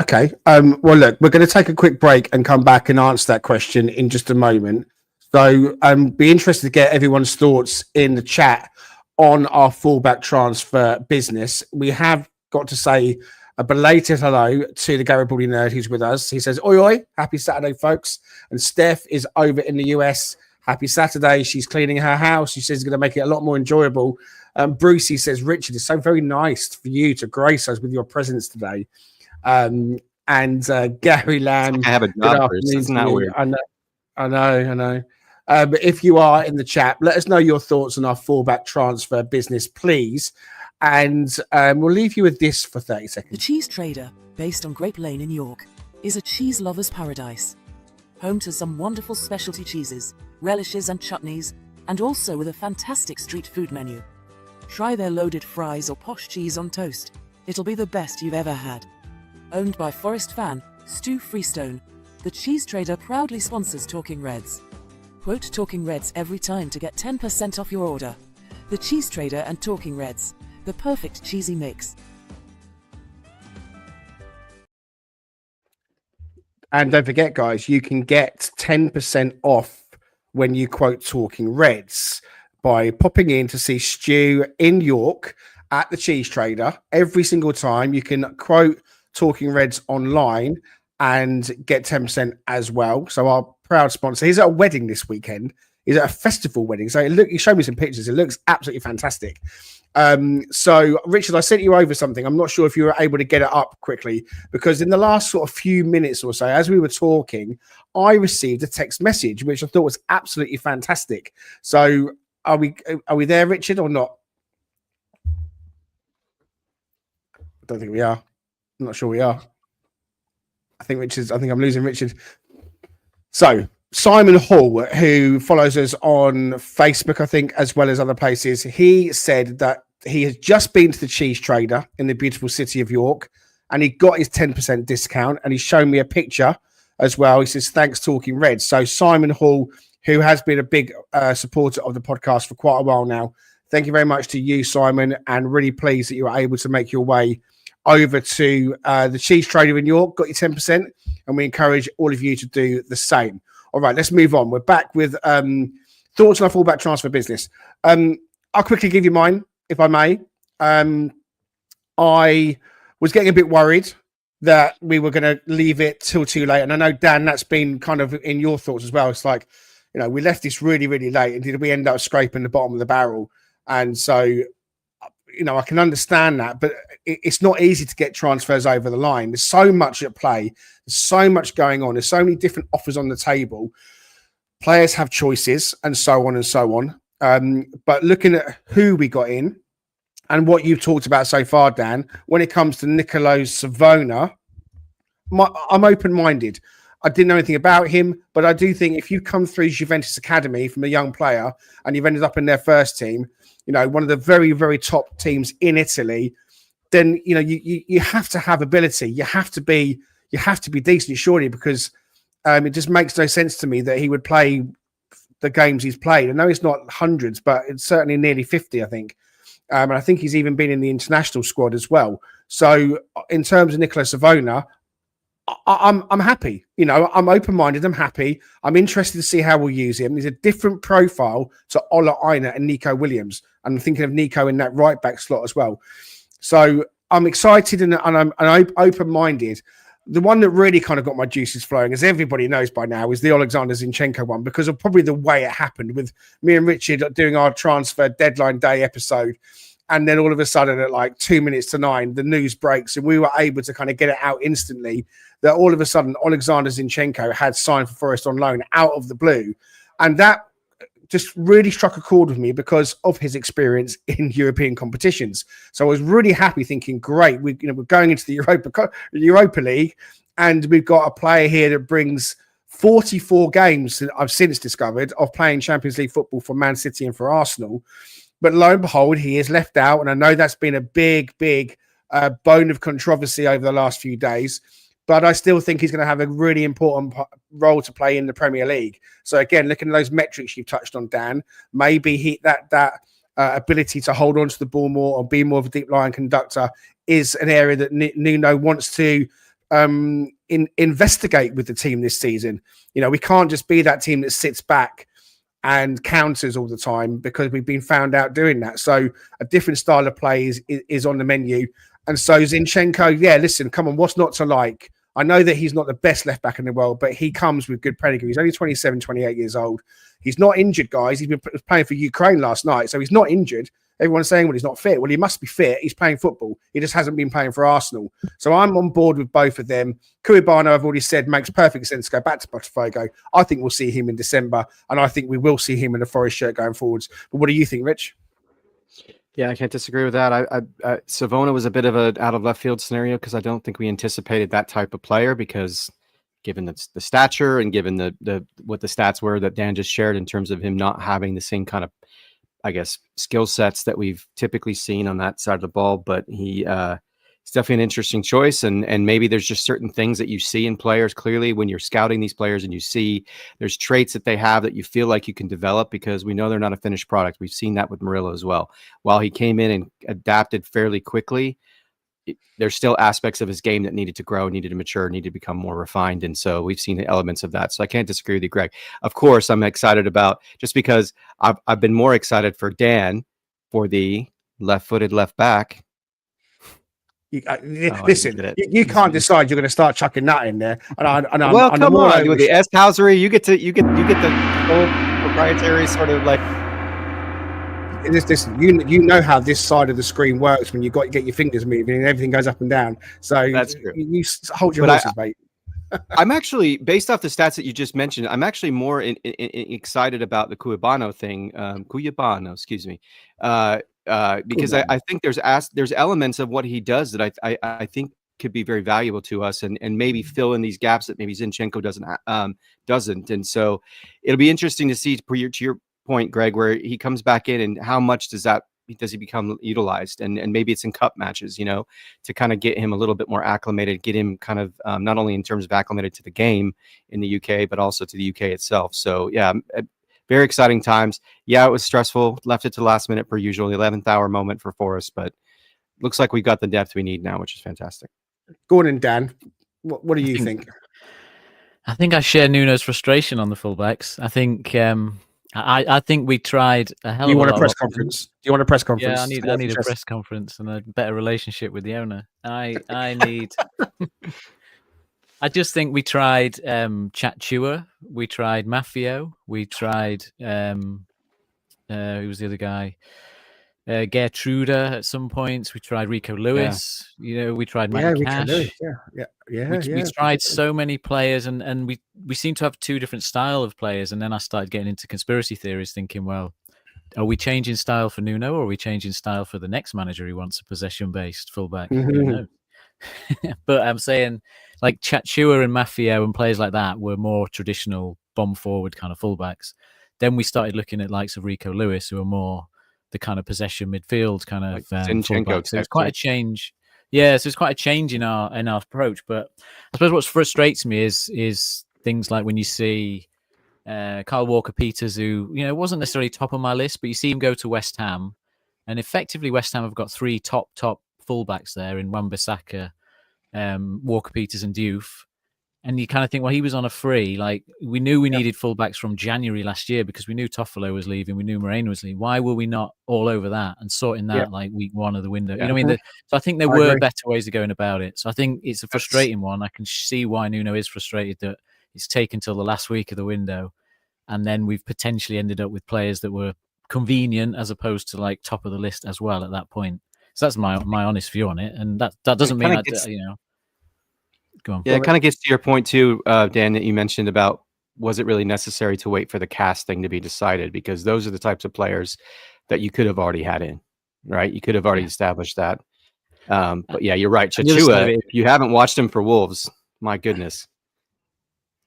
Okay. Well, look, we're going to take a quick break and come back and answer that question in just a moment. So be interested to get everyone's thoughts in the chat on our fullback transfer business. We have got to say a belated hello to the Garibaldi nerd who's with us. He says, oi, oi, happy Saturday, folks. And Steph is over in the US. Happy Saturday. She's cleaning her house. She says it's going to make it a lot more enjoyable. Brucey says, Richard, it's so very nice for you to grace us with your presence today. And Gary Lamb.
I have a job, Bruce. Isn't that weird?
I know. But if you are in the chat, let us know your thoughts on our fullback transfer business, please. And we'll leave you with this for 30 seconds.
The Cheese Trader, based on Grape Lane in York, is a cheese lover's paradise. Home to some wonderful specialty cheeses, relishes and chutneys, and also with a fantastic street food menu. Try their loaded fries or posh cheese on toast. It'll be the best you've ever had. Owned by Forest fan Stu Freestone, the Cheese Trader proudly sponsors Talking Reds. Quote Talking Reds every time to get 10% off your order. The Cheese Trader and Talking Reds, the perfect cheesy mix.
And don't forget, guys, you can get 10% off when you quote Talking Reds by popping in to see Stu in York at the Cheese Trader. Every single time you can quote Talking Reds online and get 10% as well. So our proud sponsor. He's at a wedding this weekend. He's at a festival wedding. So he showed me some pictures. It looks absolutely fantastic. So Richard, I sent you over something. I'm not sure if you were able to get it up quickly, because in the last sort of few minutes or so, as we were talking, I received a text message, which I thought was absolutely fantastic. So are we there, Richard, or not? I don't think we are. I'm not sure we are. I think I'm losing Richard. So Simon Hall, who follows us on Facebook, I think, as well as other places, he said that he has just been to the Cheese Trader in the beautiful city of York, and he got his 10% discount, and he's shown me a picture as well. He says, thanks, Talking Reds. So Simon Hall, who has been a big supporter of the podcast for quite a while now, thank you very much to you, Simon, and really pleased that you were able to make your way over to the Cheese Trader in York, got your 10%, and we encourage all of you to do the same. All right, let's move on. We're back with thoughts on our fullback transfer business. I'll quickly give you mine, if I may. I was getting a bit worried that we were going to leave it till too late. And I know, Dan, that's been kind of in your thoughts as well. It's like, we left this really, really late, and did we end up scraping the bottom of the barrel? And so, I can understand that, but it's not easy to get transfers over the line. There's so much at play. There's so much going on. There's so many different offers on the table. Players have choices and so on and so on. But looking at who we got in and what you've talked about so far, Dan, when it comes to Nicolo Savona, I'm open-minded. I didn't know anything about him, but I do think if you come through Juventus Academy from a young player and you've ended up in their first team, one of the very, very top teams in Italy, then, you have to have ability. You have to be you have to be decent, surely, because it just makes no sense to me that he would play the games he's played. I know it's not hundreds, but it's certainly nearly 50, I think. And I think he's even been in the international squad as well. So in terms of Nicolo Savona, I'm happy. You know, I'm open-minded. I'm happy. I'm interested to see how we'll use him. He's a different profile to Ola Aina and Neco Williams. I'm thinking of Neco in that right-back slot as well. So I'm excited and I'm open-minded. The one that really kind of got my juices flowing, as everybody knows by now, is the Oleksandr Zinchenko one, because of probably the way it happened with me and Richard doing our transfer deadline day episode. And then all of a sudden at like 2 minutes to 9, the news breaks and we were able to kind of get it out instantly that all of a sudden Oleksandr Zinchenko had signed for Forest on loan out of the blue. And that just really struck a chord with me because of his experience in European competitions. So I was really happy thinking, great, we're going into the Europa League and we've got a player here that brings 44 games that I've since discovered of playing Champions League football for Man City and for Arsenal. But lo and behold, he is left out. And I know that's been a big bone of controversy over the last few days. But I still think he's going to have a really important role to play in the Premier League. So again, looking at those metrics you've touched on, Dan, maybe that ability to hold on to the ball more or be more of a deep line conductor is an area that Nuno wants to investigate with the team this season. You know, we can't just be that team that sits back and counters all the time because we've been found out doing that. So a different style of play is on the menu. And so Zinchenko, yeah, listen, come on, what's not to like? I know that he's not the best left back in the world, but he comes with good pedigree. He's only 27, 28 years old. He's not injured, guys. He's been playing for Ukraine last night, so he's not injured. Everyone's saying, well, he's not fit. Well, he must be fit. He's playing football. He just hasn't been playing for Arsenal. So I'm on board with both of them. Cuiabano, I've already said, makes perfect sense to go back to Botafogo. I think we'll see him in December, and I think we will see him in the Forest shirt going forwards. But what do you think, Rich?
Yeah, I can't disagree with that. Savona was a bit of an out of left field scenario because I don't think we anticipated that type of player because given the stature and given the what the stats were that Dan just shared in terms of him not having the same kind of, I guess, skill sets that we've typically seen on that side of the ball. But it's definitely an interesting choice. And maybe there's just certain things that you see in players clearly when you're scouting these players and you see there's traits that they have that you feel like you can develop because we know they're not a finished product. We've seen that with Murillo as well. While he came in and adapted fairly quickly, there's still aspects of his game that needed to grow, needed to mature, needed to become more refined. And so we've seen the elements of that. So I can't disagree with you, Greg. Of course, I'm excited about just because I've been more excited for Dan for the left-footed left back.
Listen, you can't decide you're going to start chucking that in there. And
come on, with the S-Housery, you get the whole proprietary sort of like.
Listen, you know how this side of the screen works when you get your fingers moving and everything goes up and down. So
that's true.
You hold your horses, mate.
I'm actually, based off the stats that you just mentioned, I'm actually more excited about the Cuiabano thing. Cuiabano, excuse me. Because I think there's elements of what he does that I think could be very valuable to us and maybe fill in these gaps that maybe Zinchenko doesn't. And so it'll be interesting to see to your point, Greg, where he comes back in and how much does he become utilized and maybe it's in cup matches, you know, to kind of get him a little bit more acclimated, get him kind of not only in terms of acclimated to the game in the UK, but also to the UK itself. So yeah, very exciting times. Yeah, it was stressful. Left it to the last minute per usual, the 11th hour moment for Forest, but looks like we've got the depth we need now, which is fantastic.
Gordon, Dan, what do you think?
I think I share Nuno's frustration on the fullbacks. I think I think we tried a hell of a lot.
You want a press conference? Do you want a press conference?
Yeah, I need a press conference and a better relationship with the owner. I need. I just think we tried Chatchua, we tried Maffio, we tried who was the other guy? Gertruda at some points. We tried Rico Lewis. Yeah. You know, we tried Matty Cash. We tried so many players, and we seem to have two different style of players. And then I started getting into conspiracy theories, thinking, well, are we changing style for Nuno, or are we changing style for the next manager who wants a possession-based fullback? Who knows? But I'm saying, like Chatchua and Maffio and players like that were more traditional bomb forward kind of fullbacks. Then we started looking at likes of Rico Lewis, who are more the kind of possession midfield kind of
Zinchenko.
So it's quite a change. Yeah, so it's quite a change in our approach. But I suppose what frustrates me is things like when you see Kyle Walker-Peters, who wasn't necessarily top of my list, but you see him go to West Ham, and effectively West Ham have got three top fullbacks there in Wan-Bissaka, Walker-Peters, and Diouf. And you kind of think, well, he was on a free. Like, we knew we needed fullbacks from January last year because we knew Toffolo was leaving, we knew Moreno was leaving. Why were we not all over that and sorting that like week one of the window? You know what I mean? So I think there were better ways of going about it. So I think it's a frustrating one. I can see why Nuno is frustrated that it's taken till the last week of the window, and then we've potentially ended up with players that were convenient as opposed to like top of the list as well at that point. So that's my honest view on it, and that doesn't mean Go on.
Yeah, it kind of gets to your point too, Dan, that you mentioned about was it really necessary to wait for the cast thing to be decided? Because those are the types of players that you could have already had in, right? You could have already established that. But yeah, you're right. Chachua, you haven't watched him for Wolves. My goodness.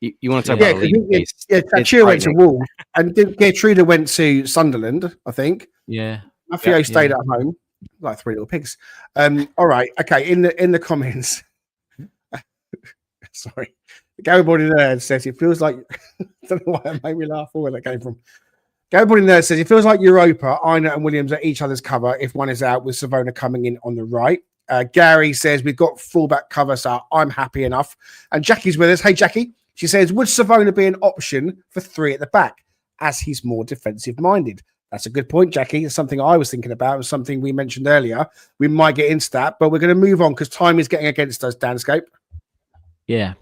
You want to talk about a league base?
Yeah, Chachua went to Wolves, and Gertruda went to Sunderland, I think.
Yeah.
Maffeo stayed at home, like three little pigs. All right, okay. In the comments. Sorry. Garibaldi Nerd says it feels like I don't know why it made me laugh or where that came from. Garibaldi Nerd says it feels like Europa, Aina and Williams are each other's cover if one is out, with Savona coming in on the right. Gary says we've got fullback cover, so I'm happy enough. And Jackie's with us. Hey Jackie. She says, would Savona be an option for three at the back as he's more defensive minded? That's a good point, Jackie. It's something I was thinking about. It was something we mentioned earlier. We might get into that, but we're going to move on because time is getting against us, Danscape.
Yeah.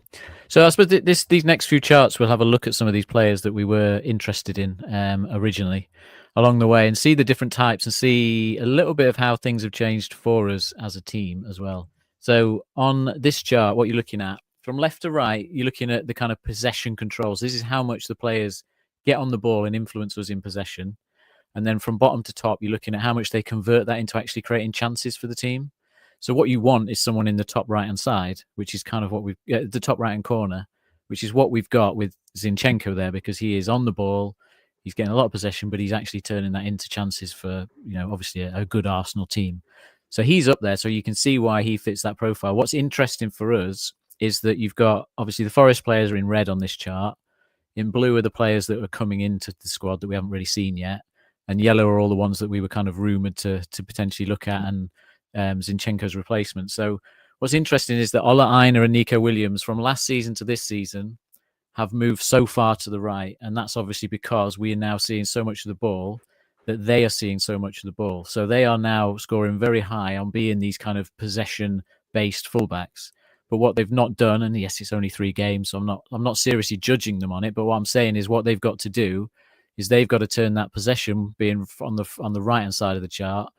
So I suppose these next few charts, we'll have a look at some of these players that we were interested in originally along the way and see the different types and see a little bit of how things have changed for us as a team as well. So on this chart, what you're looking at, from left to right, you're looking at the kind of possession controls. This is how much the players get on the ball and influence us in possession. And then from bottom to top, you're looking at how much they convert that into actually creating chances for the team. So what you want is someone in the top right-hand side, which is kind of what the top right-hand corner, which is what we've got with Zinchenko there, because he is on the ball. He's getting a lot of possession, but he's actually turning that into chances for, obviously a good Arsenal team. So he's up there. So you can see why he fits that profile. What's interesting for us is that you've got, obviously, the Forest players are in red on this chart. In blue are the players that are coming into the squad that we haven't really seen yet. And yellow are all the ones that we were kind of rumoured to potentially look at and Zinchenko's replacement. So what's interesting is that Ola Aina and Nico Williams from last season to this season have moved so far to the right. And that's obviously because we are now seeing so much of the ball that they are seeing so much of the ball. So they are now scoring very high on being these kind of possession-based fullbacks. But what they've not done, and yes, it's only 3 games, so I'm not seriously judging them on it. But what I'm saying is what they've got to do is they've got to turn that possession being on the right-hand side of the chart.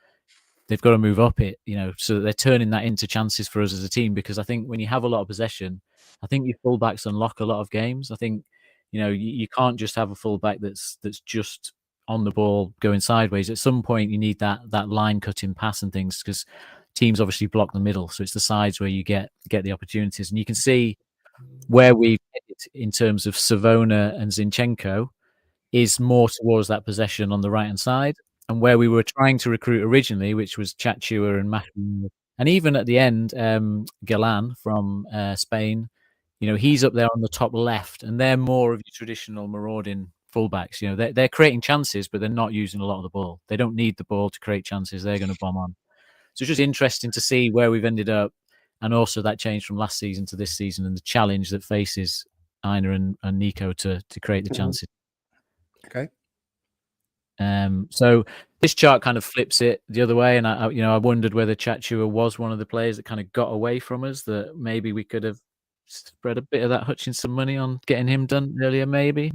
They've got to move up it, so that they're turning that into chances for us as a team. Because I think when you have a lot of possession, I think your fullbacks unlock a lot of games. I think, you can't just have a fullback that's just on the ball going sideways. At some point, you need that line cutting pass and things, because teams obviously block the middle. So it's the sides where you get the opportunities. And you can see where we've hit in terms of Savona and Zinchenko is more towards that possession on the right-hand side. And where we were trying to recruit originally, which was Chachua and Mahu, and even at the end, Galan from Spain, he's up there on the top left, and they're more of your traditional marauding fullbacks. They're creating chances, but they're not using a lot of the ball. They don't need the ball to create chances. They're going to bomb on. So it's just interesting to see where we've ended up, and also that change from last season to this season and the challenge that faces Aina and Neco to create the chances.
Okay.
So this chart kind of flips it the other way, and I wondered whether Chachua was one of the players that kind of got away from us, that maybe we could have spread a bit of that Hutchinson money on getting him done earlier, maybe.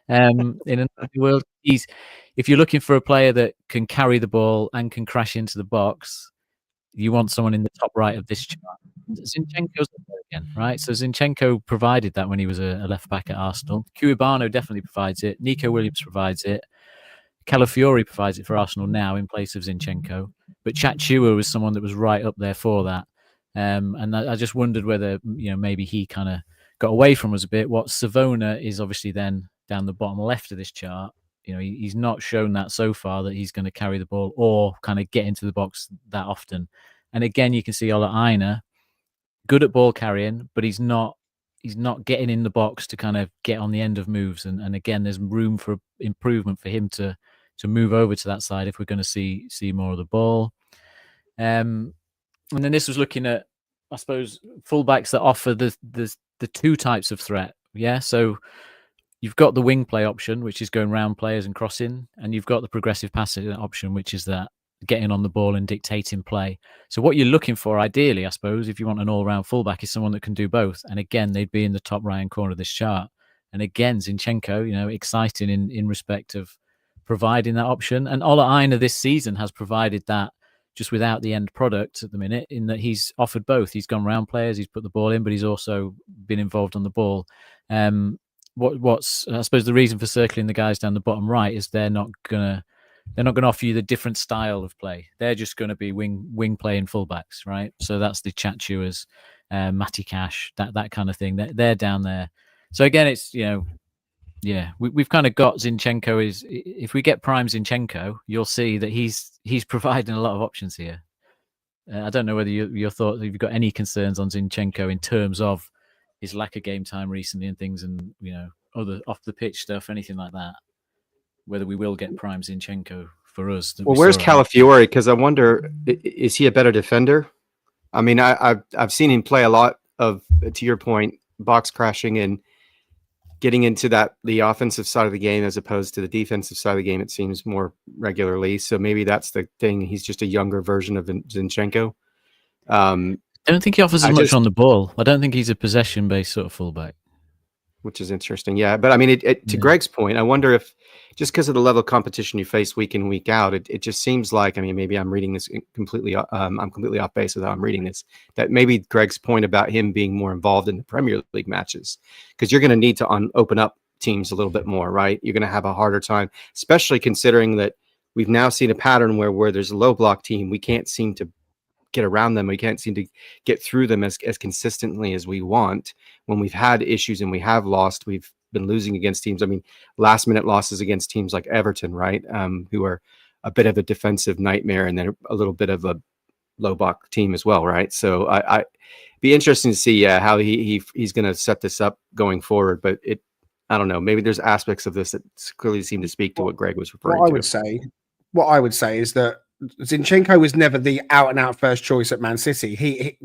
In another world, if you're looking for a player that can carry the ball and can crash into the box, you want someone in the top right of this chart. Zinchenko's there again, right? So Zinchenko provided that when he was a left back at Arsenal. Cuiabano definitely provides it. Nico Williams provides it. Calafiori provides it for Arsenal now in place of Zinchenko. But Chachua was someone that was right up there for that. And I just wondered whether, maybe he kind of got away from us a bit. What Savona is obviously then down the bottom left of this chart. He's not shown that so far, that he's going to carry the ball or kind of get into the box that often. And again, you can see Aina, good at ball carrying, but he's not getting in the box to kind of get on the end of moves. And again, there's room for improvement for him to move over to that side if we're going to see more of the ball. And then this was looking at, I suppose, fullbacks that offer the two types of threat. Yeah, so you've got the wing play option, which is going round players and crossing, and you've got the progressive passing option, which is that getting on the ball and dictating play. So what you're looking for, ideally, I suppose, if you want an all-round fullback, is someone that can do both. And again, they'd be in the top right-hand corner of this chart. And again, Zinchenko, exciting in respect of providing that option. And Aina this season has provided that, just without the end product at the minute, in that he's offered both. He's gone round players, he's put the ball in, but he's also been involved on the ball. What's I suppose the reason for circling the guys down the bottom right is they're not gonna offer you the different style of play. They're just going to be wing playing fullbacks, right? So that's the Chachuas, Matty Cash, that kind of thing. They're down there. So again, it's we've kind of got Zinchenko. If we get prime Zinchenko, you'll see that he's providing a lot of options here. I don't know whether your thoughts, if you've got any concerns on Zinchenko in terms of his lack of game time recently and things, and other off the pitch stuff, anything like that. Whether we will get prime Zinchenko for us.
Well, where's Calafiore? Because I wonder, is he a better defender? I mean, I've seen him play a lot of, to your point, box crashing and getting into the offensive side of the game as opposed to the defensive side of the game. It seems more regularly. So maybe that's the thing. He's just a younger version of Zinchenko.
I don't think he offers as much on the ball. I don't think he's a possession-based sort of fullback.
Which is interesting. Yeah. But I mean, to Greg's point, I wonder if just because of the level of competition you face week in, week out, it just seems like, I mean, maybe I'm reading this completely, I'm completely off base with how I'm reading this, that maybe Greg's point about him being more involved in the Premier League matches, because you're going to need to open up teams a little bit more, right? You're going to have a harder time, especially considering that we've now seen a pattern where there's a low block team, we can't seem to get around them. We can't seem to get through them as consistently as we want. When we've had issues and we have lost, we've been losing against teams. I mean, last minute losses against teams like Everton, right? Who are a bit of a defensive nightmare and then a little bit of a low block team as well, right? So I be interesting to see how he's going to set this up going forward. But I don't know. Maybe there's aspects of this that clearly seem to speak to what Greg was referring to.
What I would say is that Zinchenko was never the out-and-out first choice at Man City.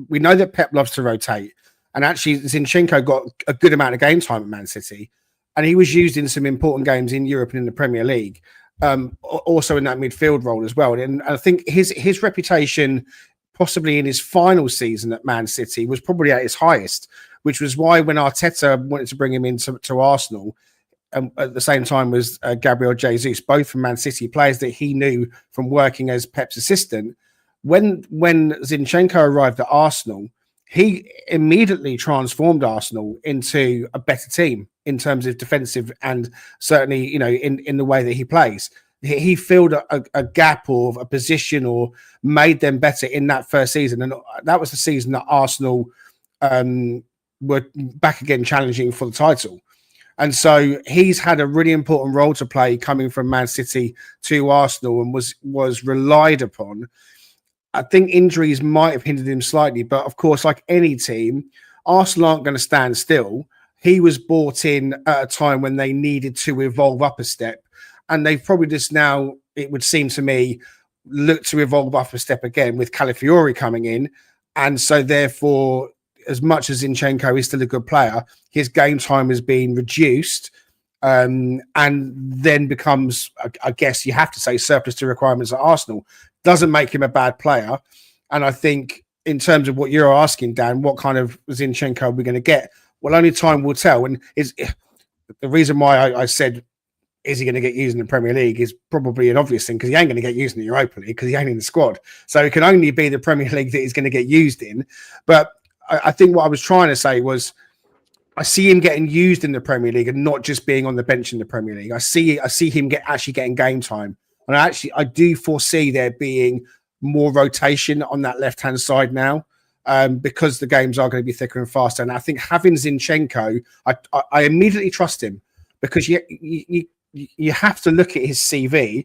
We know that Pep loves to rotate, and actually Zinchenko got a good amount of game time at Man City, and he was used in some important games in Europe and in the Premier League, also in that midfield role as well. And I think his reputation, possibly in his final season at Man City, was probably at its highest, which was why when Arteta wanted to bring him into Arsenal, at the same time was Gabriel Jesus, both from Man City, players that he knew from working as Pep's assistant. When Zinchenko arrived at Arsenal, he immediately transformed Arsenal into a better team in terms of defensive and certainly, in the way that he plays. He filled a gap or a position or made them better in that first season. And that was the season that Arsenal were back again challenging for the title. And so he's had a really important role to play coming from Man City to Arsenal and was relied upon. I think injuries might have hindered him slightly, but of course, like any team, Arsenal aren't going to stand still. He was brought in at a time when they needed to evolve up a step, and they've probably just now, it would seem to me, look to evolve up a step again with Calafiore coming in. And so therefore, as much as Zinchenko is still a good player, his game time has been reduced and then becomes, I guess you have to say, surplus to requirements at Arsenal. Doesn't make him a bad player. And I think in terms of what you're asking, Dan, what kind of Zinchenko are we going to get? Well, only time will tell. And the reason why I said, is he going to get used in the Premier League, is probably an obvious thing, because he ain't going to get used in the Europa League because he ain't in the squad. So it can only be the Premier League that he's going to get used in. But I think what I was trying to say was I see him getting used in the Premier League and not just being on the bench in the Premier League. I see him actually getting game time. And I do foresee there being more rotation on that left-hand side now because the games are going to be thicker and faster. And I think having Zinchenko, I immediately trust him, because you have to look at his CV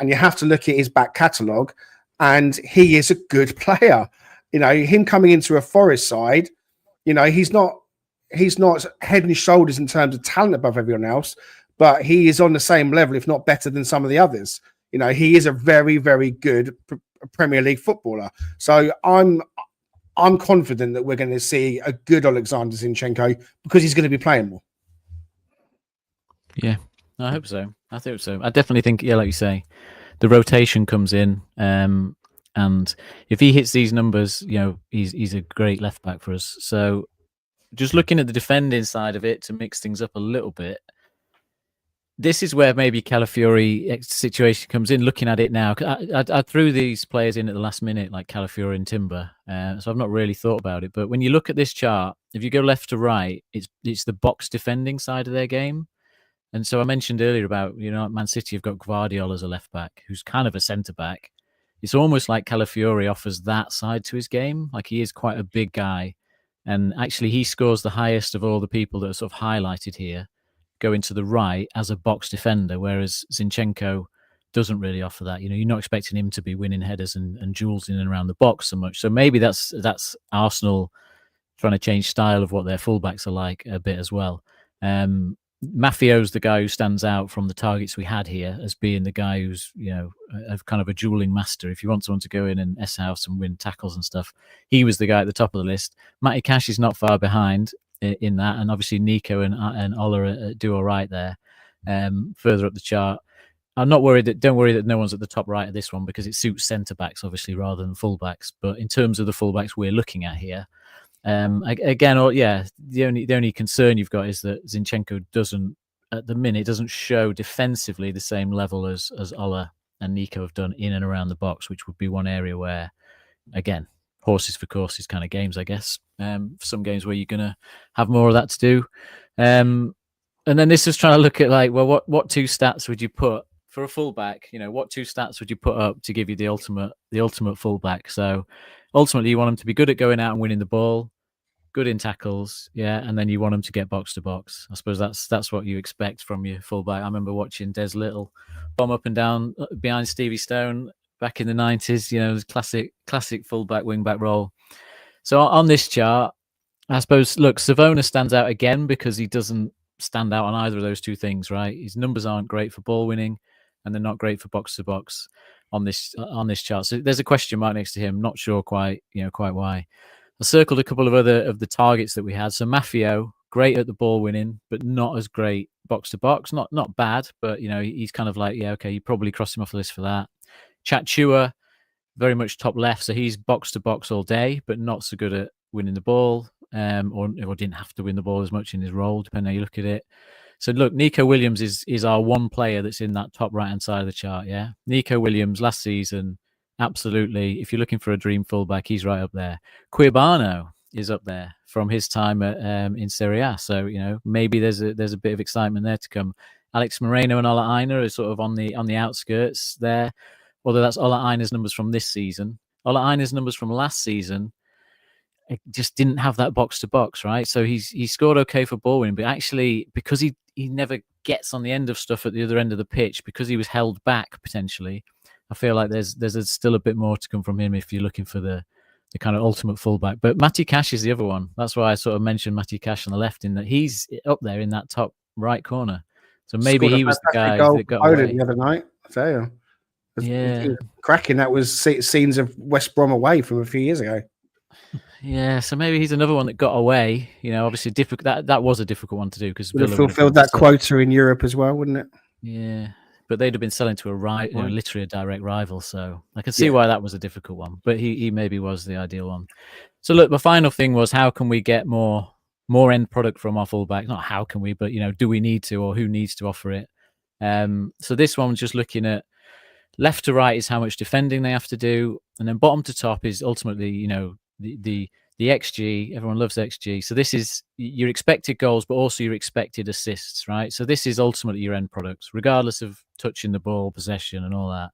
and you have to look at his back catalogue. and he is a good player. You know, him coming into a Forest side, you know, he's not head and shoulders in terms of talent above everyone else, but he is on the same level, if not better than some of the others. You know, he is a very, very good Premier League footballer. So I'm confident that we're going to see a good Oleksandr Zinchenko because he's going to be playing more.
Yeah, I hope so. I think so. I definitely think, yeah, like you say, the rotation comes in, and if he hits these numbers, you know, he's a great left back for us. So just looking at the defending side of it to mix things up a little bit, this is where maybe Calafiori situation comes in. Looking at it now, I threw these players in at the last minute, like Calafiori and Timber, so I've not really thought about it. But when you look at this chart, if you go left to right, it's the box defending side of their game. And so I mentioned earlier about, you know, Man City have got Gvardiol as a left back, who's kind of a centre back. It's almost like Calafiori offers that side to his game. Like, he is quite a big guy, and actually he scores the highest of all the people that are sort of highlighted here, going to the right as a box defender, whereas Zinchenko doesn't really offer that. You know, you're not expecting him to be winning headers and duels in and around the box so much. So maybe that's Arsenal trying to change style of what their fullbacks are like a bit as well. Maffio's the guy who stands out from the targets we had here as being the guy who's, you know, a kind of a dueling master. If you want someone to go in and S-house and win tackles and stuff, he was the guy at the top of the list. Matty Cash is not far behind in that, and obviously Neco and Ola do all right there. Further up the chart, I'm not worried that. Don't worry that no one's at the top right of this one, because it suits centre backs obviously rather than full backs. But in terms of the full backs we're looking at here, again, the only concern you've got is that Zinchenko doesn't show defensively the same level as Ola and Neco have done in and around the box, which would be one area where, again, horses for courses kind of games, I guess. Some games where you're going to have more of that to do. And then this is trying to look at, like, well, what two stats would you put for a fullback? You know, what two stats would you put up to give you the ultimate fullback? So ultimately, you want them to be good at going out and winning the ball, good in tackles, yeah, and then you want them to get box to box. I suppose that's what you expect from your fullback. I remember watching Des Little bomb up and down behind Stevie Stone back in the 90s. You know, classic fullback wingback role. So on this chart, I suppose, look, Savona stands out again because he doesn't stand out on either of those two things, right? His numbers aren't great for ball winning, and they're not great for box to box on this chart. So there's a question mark next to him. Not sure quite why. I circled a couple of the targets that we had. So Maffio, great at the ball winning, but not as great box to box. Not bad, but, you know, he's kind of like, yeah, okay, you probably crossed him off the list for that. Chachua, very much top left, so he's box to box all day, but not so good at winning the ball, or didn't have to win the ball as much in his role, depending how you look at it. So look, Nico Williams is our one player that's in that top right hand side of the chart. Yeah, Nico Williams last season. Absolutely. If you're looking for a dream fullback, he's right up there. Cuiabano is up there from his time in Serie A. So, you know, maybe there's a bit of excitement there to come. Alex Moreno and Ola Aina are sort of on the outskirts there, although that's Ola Aina's numbers from this season. Ola Aina's numbers from last season, it just didn't have that box to box, right? So he scored okay for ball winning, but actually because he never gets on the end of stuff at the other end of the pitch, because he was held back potentially, I feel like there's still a bit more to come from him if you're looking for the kind of ultimate fullback. But Matty Cash is the other one. That's why I sort of mentioned Matty Cash on the left, in that he's up there in that top right corner. So maybe he was the guy that got away
the other night. I tell you,
yeah,
cracking. That was scenes of West Brom away from a few years ago.
Yeah, so maybe he's another one that got away. You know, obviously difficult. That was a difficult one to do because
would have fulfilled that quota in Europe as well, wouldn't it?
Yeah. But they'd have been selling to literally a direct rival. So I can see why that was a difficult one. But he maybe was the ideal one. So look, the final thing was, how can we get more end product from our fullback? Not how can we, but, you know, do we need to, or who needs to offer it? So this one was just looking at left to right is how much defending they have to do, and then bottom to top is ultimately, you know, the XG. Everyone loves XG. So this is your expected goals, but also your expected assists, right? So this is ultimately your end products, regardless of touching the ball, possession, and all that.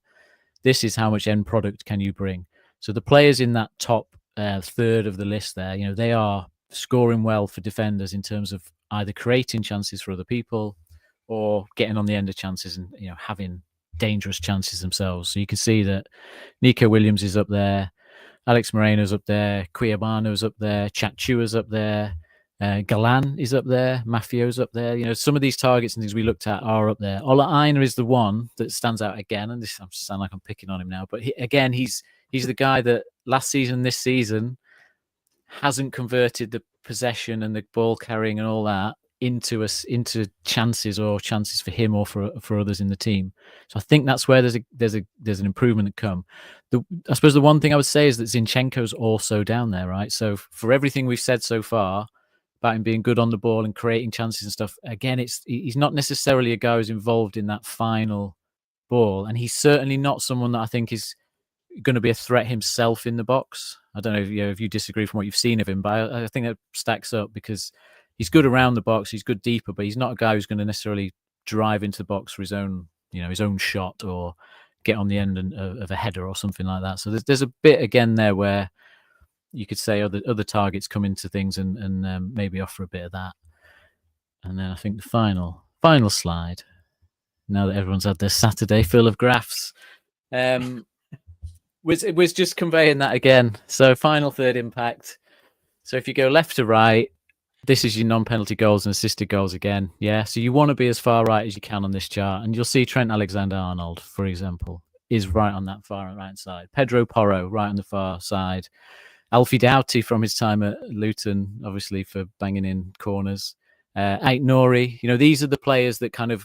This is how much end product can you bring. So the players in that top third of the list there, you know, they are scoring well for defenders in terms of either creating chances for other people or getting on the end of chances and, you know, having dangerous chances themselves. So you can see that Nico Williams is up there, Alex Moreno's up there, Cuiabano's up there, Chachua's up there, Galan is up there, Mafio's up there. You know, some of these targets and things we looked at are up there. Aina is the one that stands out again, and this I sound like I'm picking on him now, but he's the guy that last season, this season, hasn't converted the possession and the ball carrying and all that into chances for him or for others in the team. So I think that's where there's an improvement to come. I suppose the one thing I would say is that Zinchenko's also down there, right? So for everything we've said so far about him being good on the ball and creating chances and stuff, again, he's not necessarily a guy who's involved in that final ball, and he's certainly not someone that I think is going to be a threat himself in the box. I don't know if you disagree from what you've seen of him, but I think that stacks up because he's good around the box, he's good deeper, but he's not a guy who's going to necessarily drive into the box for his own shot or get on the end of a header or something like that. So there's a bit again there where you could say other targets come into things and maybe offer a bit of that. And then I think the final slide, now that everyone's had their Saturday full of graphs, was just conveying that again. So final third impact. So if you go left to right, this is your non-penalty goals and assisted goals again. Yeah, so you want to be as far right as you can on this chart. And you'll see Trent Alexander-Arnold, for example, is right on that far right side. Pedro Porro, right on the far side. Alfie Doughty from his time at Luton, obviously for banging in corners. Ait Nouri, these are the players that kind of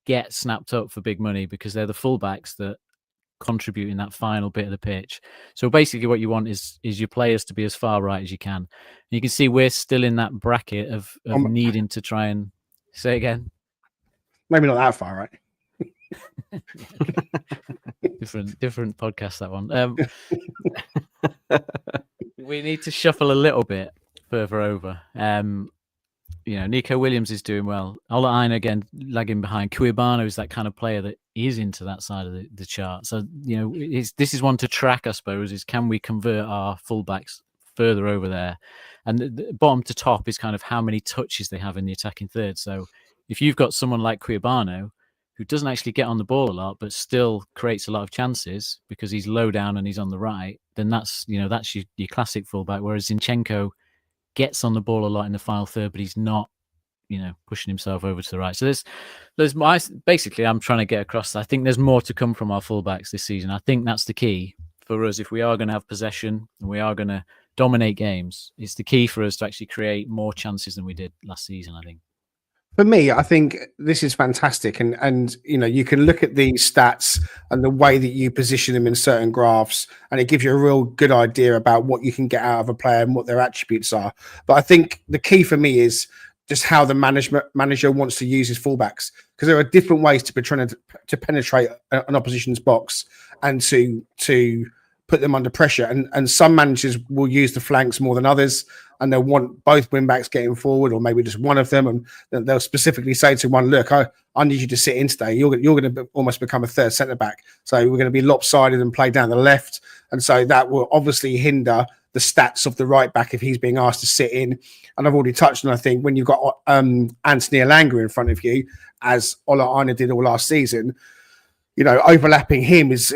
get snapped up for big money because they're the fullbacks that contribute in that final bit of the pitch. So basically what you want is your players to be as far right as you can. And you can see we're still in that bracket of needing to try and say again.
Maybe not that far right.
different podcast, that one. We need to shuffle a little bit further over. Nico Williams is doing well. Aina again lagging behind. Cuiabano is that kind of player that is into that side of the chart. So this is one to track, I suppose. Is can we convert our fullbacks further over there? And the bottom to top is kind of how many touches they have in the attacking third. So if you've got someone like Cuiabano who doesn't actually get on the ball a lot, but still creates a lot of chances because he's low down and he's on the right, then that's your classic fullback. Whereas Zinchenko gets on the ball a lot in the final third, but he's not, pushing himself over to the right. So basically I'm trying to get across. I think there's more to come from our fullbacks this season. I think that's the key for us. If we are going to have possession and we are going to dominate games, it's the key for us to actually create more chances than we did last season, I think.
For me, I think this is fantastic. And you can look at these stats and the way that you position them in certain graphs, and it gives you a real good idea about what you can get out of a player and what their attributes are. But I think the key for me is just how the manager wants to use his fullbacks, because there are different ways to penetrate an opposition's box and to put them under pressure. And some managers will use the flanks more than others, and they'll want both wing backs getting forward, or maybe just one of them. And they'll specifically say to one, look, I need you to sit in today. You're going to almost become a third centre back. So we're going to be lopsided and play down the left. And so that will obviously hinder the stats of the right back if he's being asked to sit in. And I've already touched on, I think, when you've got Anthony Elanga in front of you, as Aina did all last season, overlapping him is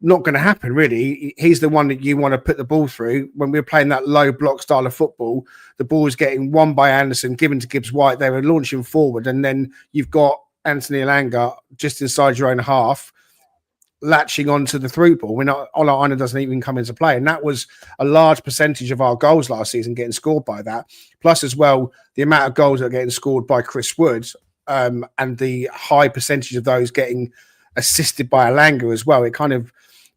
not going to happen, really. He's the one that you want to put the ball through. When we're playing that low block style of football, the ball is getting won by Anderson, given to Gibbs-White. They were launching forward, and then you've got Anthony Elanga just inside your own half, latching onto the through ball when Aina doesn't even come into play. And that was a large percentage of our goals last season getting scored by that. Plus, as well, the amount of goals that are getting scored by Chris Wood, and the high percentage of those getting assisted by Elanga as well.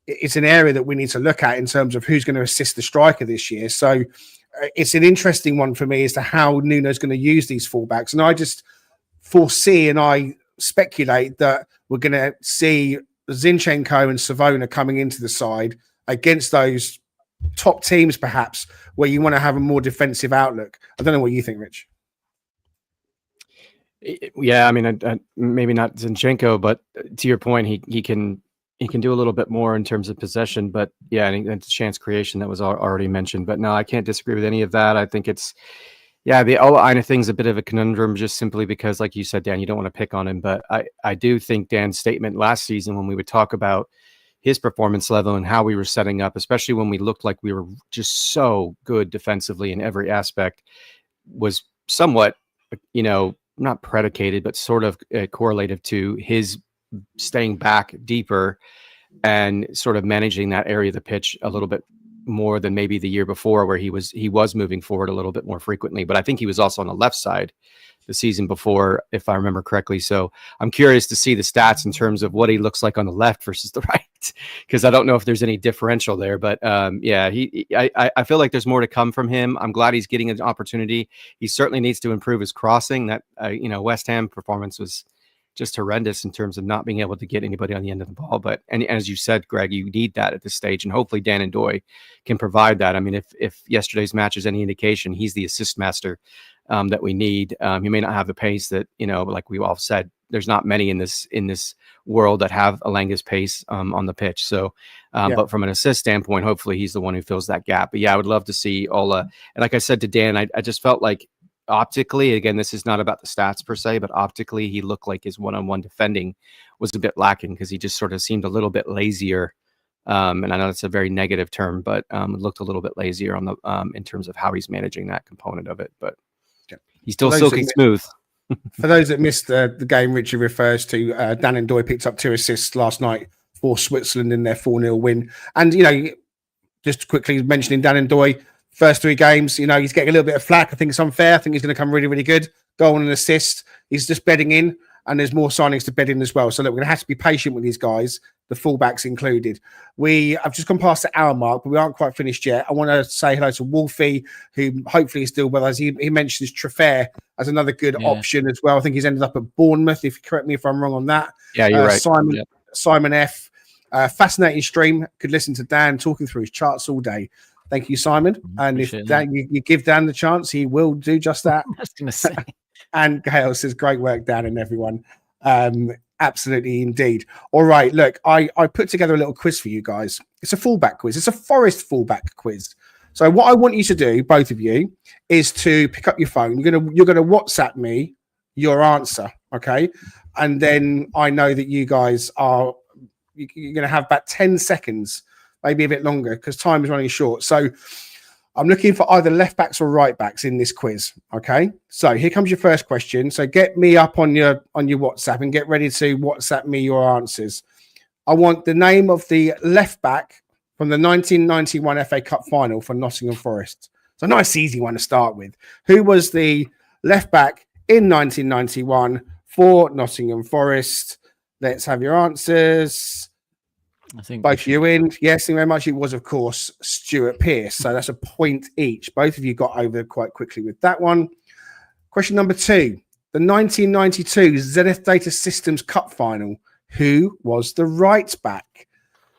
It's an area that we need to look at in terms of who's going to assist the striker this year. So it's an interesting one for me as to how Nuno's going to use these fullbacks. And I just foresee and I speculate that we're going to see Zinchenko and Savona coming into the side against those top teams, perhaps, where you want to have a more defensive outlook. I don't know what you think, Rich.
Yeah, I mean, maybe not Zinchenko, but to your point, he can do a little bit more in terms of possession. But yeah, and chance creation that was already mentioned. But no, I can't disagree with any of that. I think it's Yeah, the Aina thing's a bit of a conundrum just simply because, like you said, Dan, you don't want to pick on him. But I do think Dan's statement last season when we would talk about his performance level and how we were setting up, especially when we looked like we were just so good defensively in every aspect, was somewhat, not predicated, but sort of correlative to his staying back deeper and sort of managing that area of the pitch a little bit more than maybe the year before, where he was moving forward a little bit more frequently. But I think he was also on the left side the season before, if I remember correctly. So I'm curious to see the stats in terms of what he looks like on the left versus the right, because I don't know if there's any differential there. But I feel like there's more to come from him. I'm glad he's getting an opportunity. He certainly needs to improve his crossing. That West Ham performance was just horrendous in terms of not being able to get anybody on the end of the ball. But and as you said, Greg, you need that at this stage, and hopefully Dan and Doy can provide that. I mean, if yesterday's match is any indication, he's the assist master that we need. He may not have the pace that, like we all said, there's not many in this world that have Alanga's pace on the pitch. So, but from an assist standpoint, hopefully he's the one who fills that gap. But yeah, I would love to see Ola. And like I said to Dan, I just felt like optically, again, this is not about the stats per se, but optically he looked like his one-on-one defending was a bit lacking because he just sort of seemed a little bit lazier. And I know that's a very negative term, but looked a little bit lazier on the in terms of how he's managing that component of it. But he's still silky smooth.
For those that missed the game Richard refers to, Dan and Doy picked up 2 assists last night for Switzerland in their 4-0 win. And, just quickly mentioning Dan and Doy, first 3 games, he's getting a little bit of flack. I think it's unfair. I think he's going to come really, really good. Goal and an assist. He's just bedding in, and there's more signings to bed in as well. So look, we're going to have to be patient with these guys, the fullbacks included. I've just gone past the hour mark, but we aren't quite finished yet. I want to say hello to Wolfie, who hopefully is still with us. He mentions Traffair as another good option as well. I think he's ended up at Bournemouth, if you correct me if I'm wrong on that.
Yeah, you're right.
Simon F. Fascinating stream. Could listen to Dan talking through his charts all day. Thank you, Simon. And if Dan, you give Dan the chance, he will do just that.
I was going to say.
And Gail says, great work, Dan and everyone. Absolutely, indeed. All right, look, I put together a little quiz for you guys. It's a fullback quiz. It's a Forest fullback quiz. So what I want you to do, both of you, is to pick up your phone. You're gonna WhatsApp me your answer, okay? And then I know that you guys you're gonna have about 10 seconds, maybe a bit longer, because time is running short. So I'm looking for either left backs or right backs in this quiz. Okay. So here comes your first question. So get me up on your WhatsApp and get ready to WhatsApp me your answers. I want the name of the left back from the 1991 FA Cup final for Nottingham Forest. It's a nice, easy one to start with. Who was the left back in 1991 for Nottingham Forest? Let's have your answers.
I think
both you in. Yes, thank you very much. It was, of course, Stuart Pearce. So that's a point each. Both of you got over quite quickly with that one. Question number 2. The 1992 Zenith Data Systems Cup final. Who was the right back?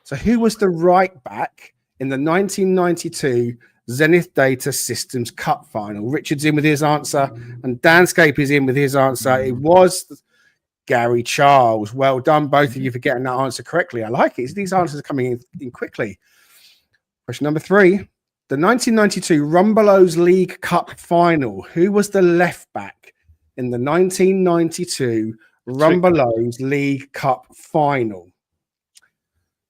So who was the right back in the 1992 Zenith Data Systems Cup final? Richard's in with his answer and Danscape is in with his answer. It was Gary Charles. Well done, both of you, for getting that answer correctly. I like it. These answers are coming in quickly. Question number 3. The 1992 Rumbelows League Cup final. Who was the left back in the 1992 Rumbelows League Cup final?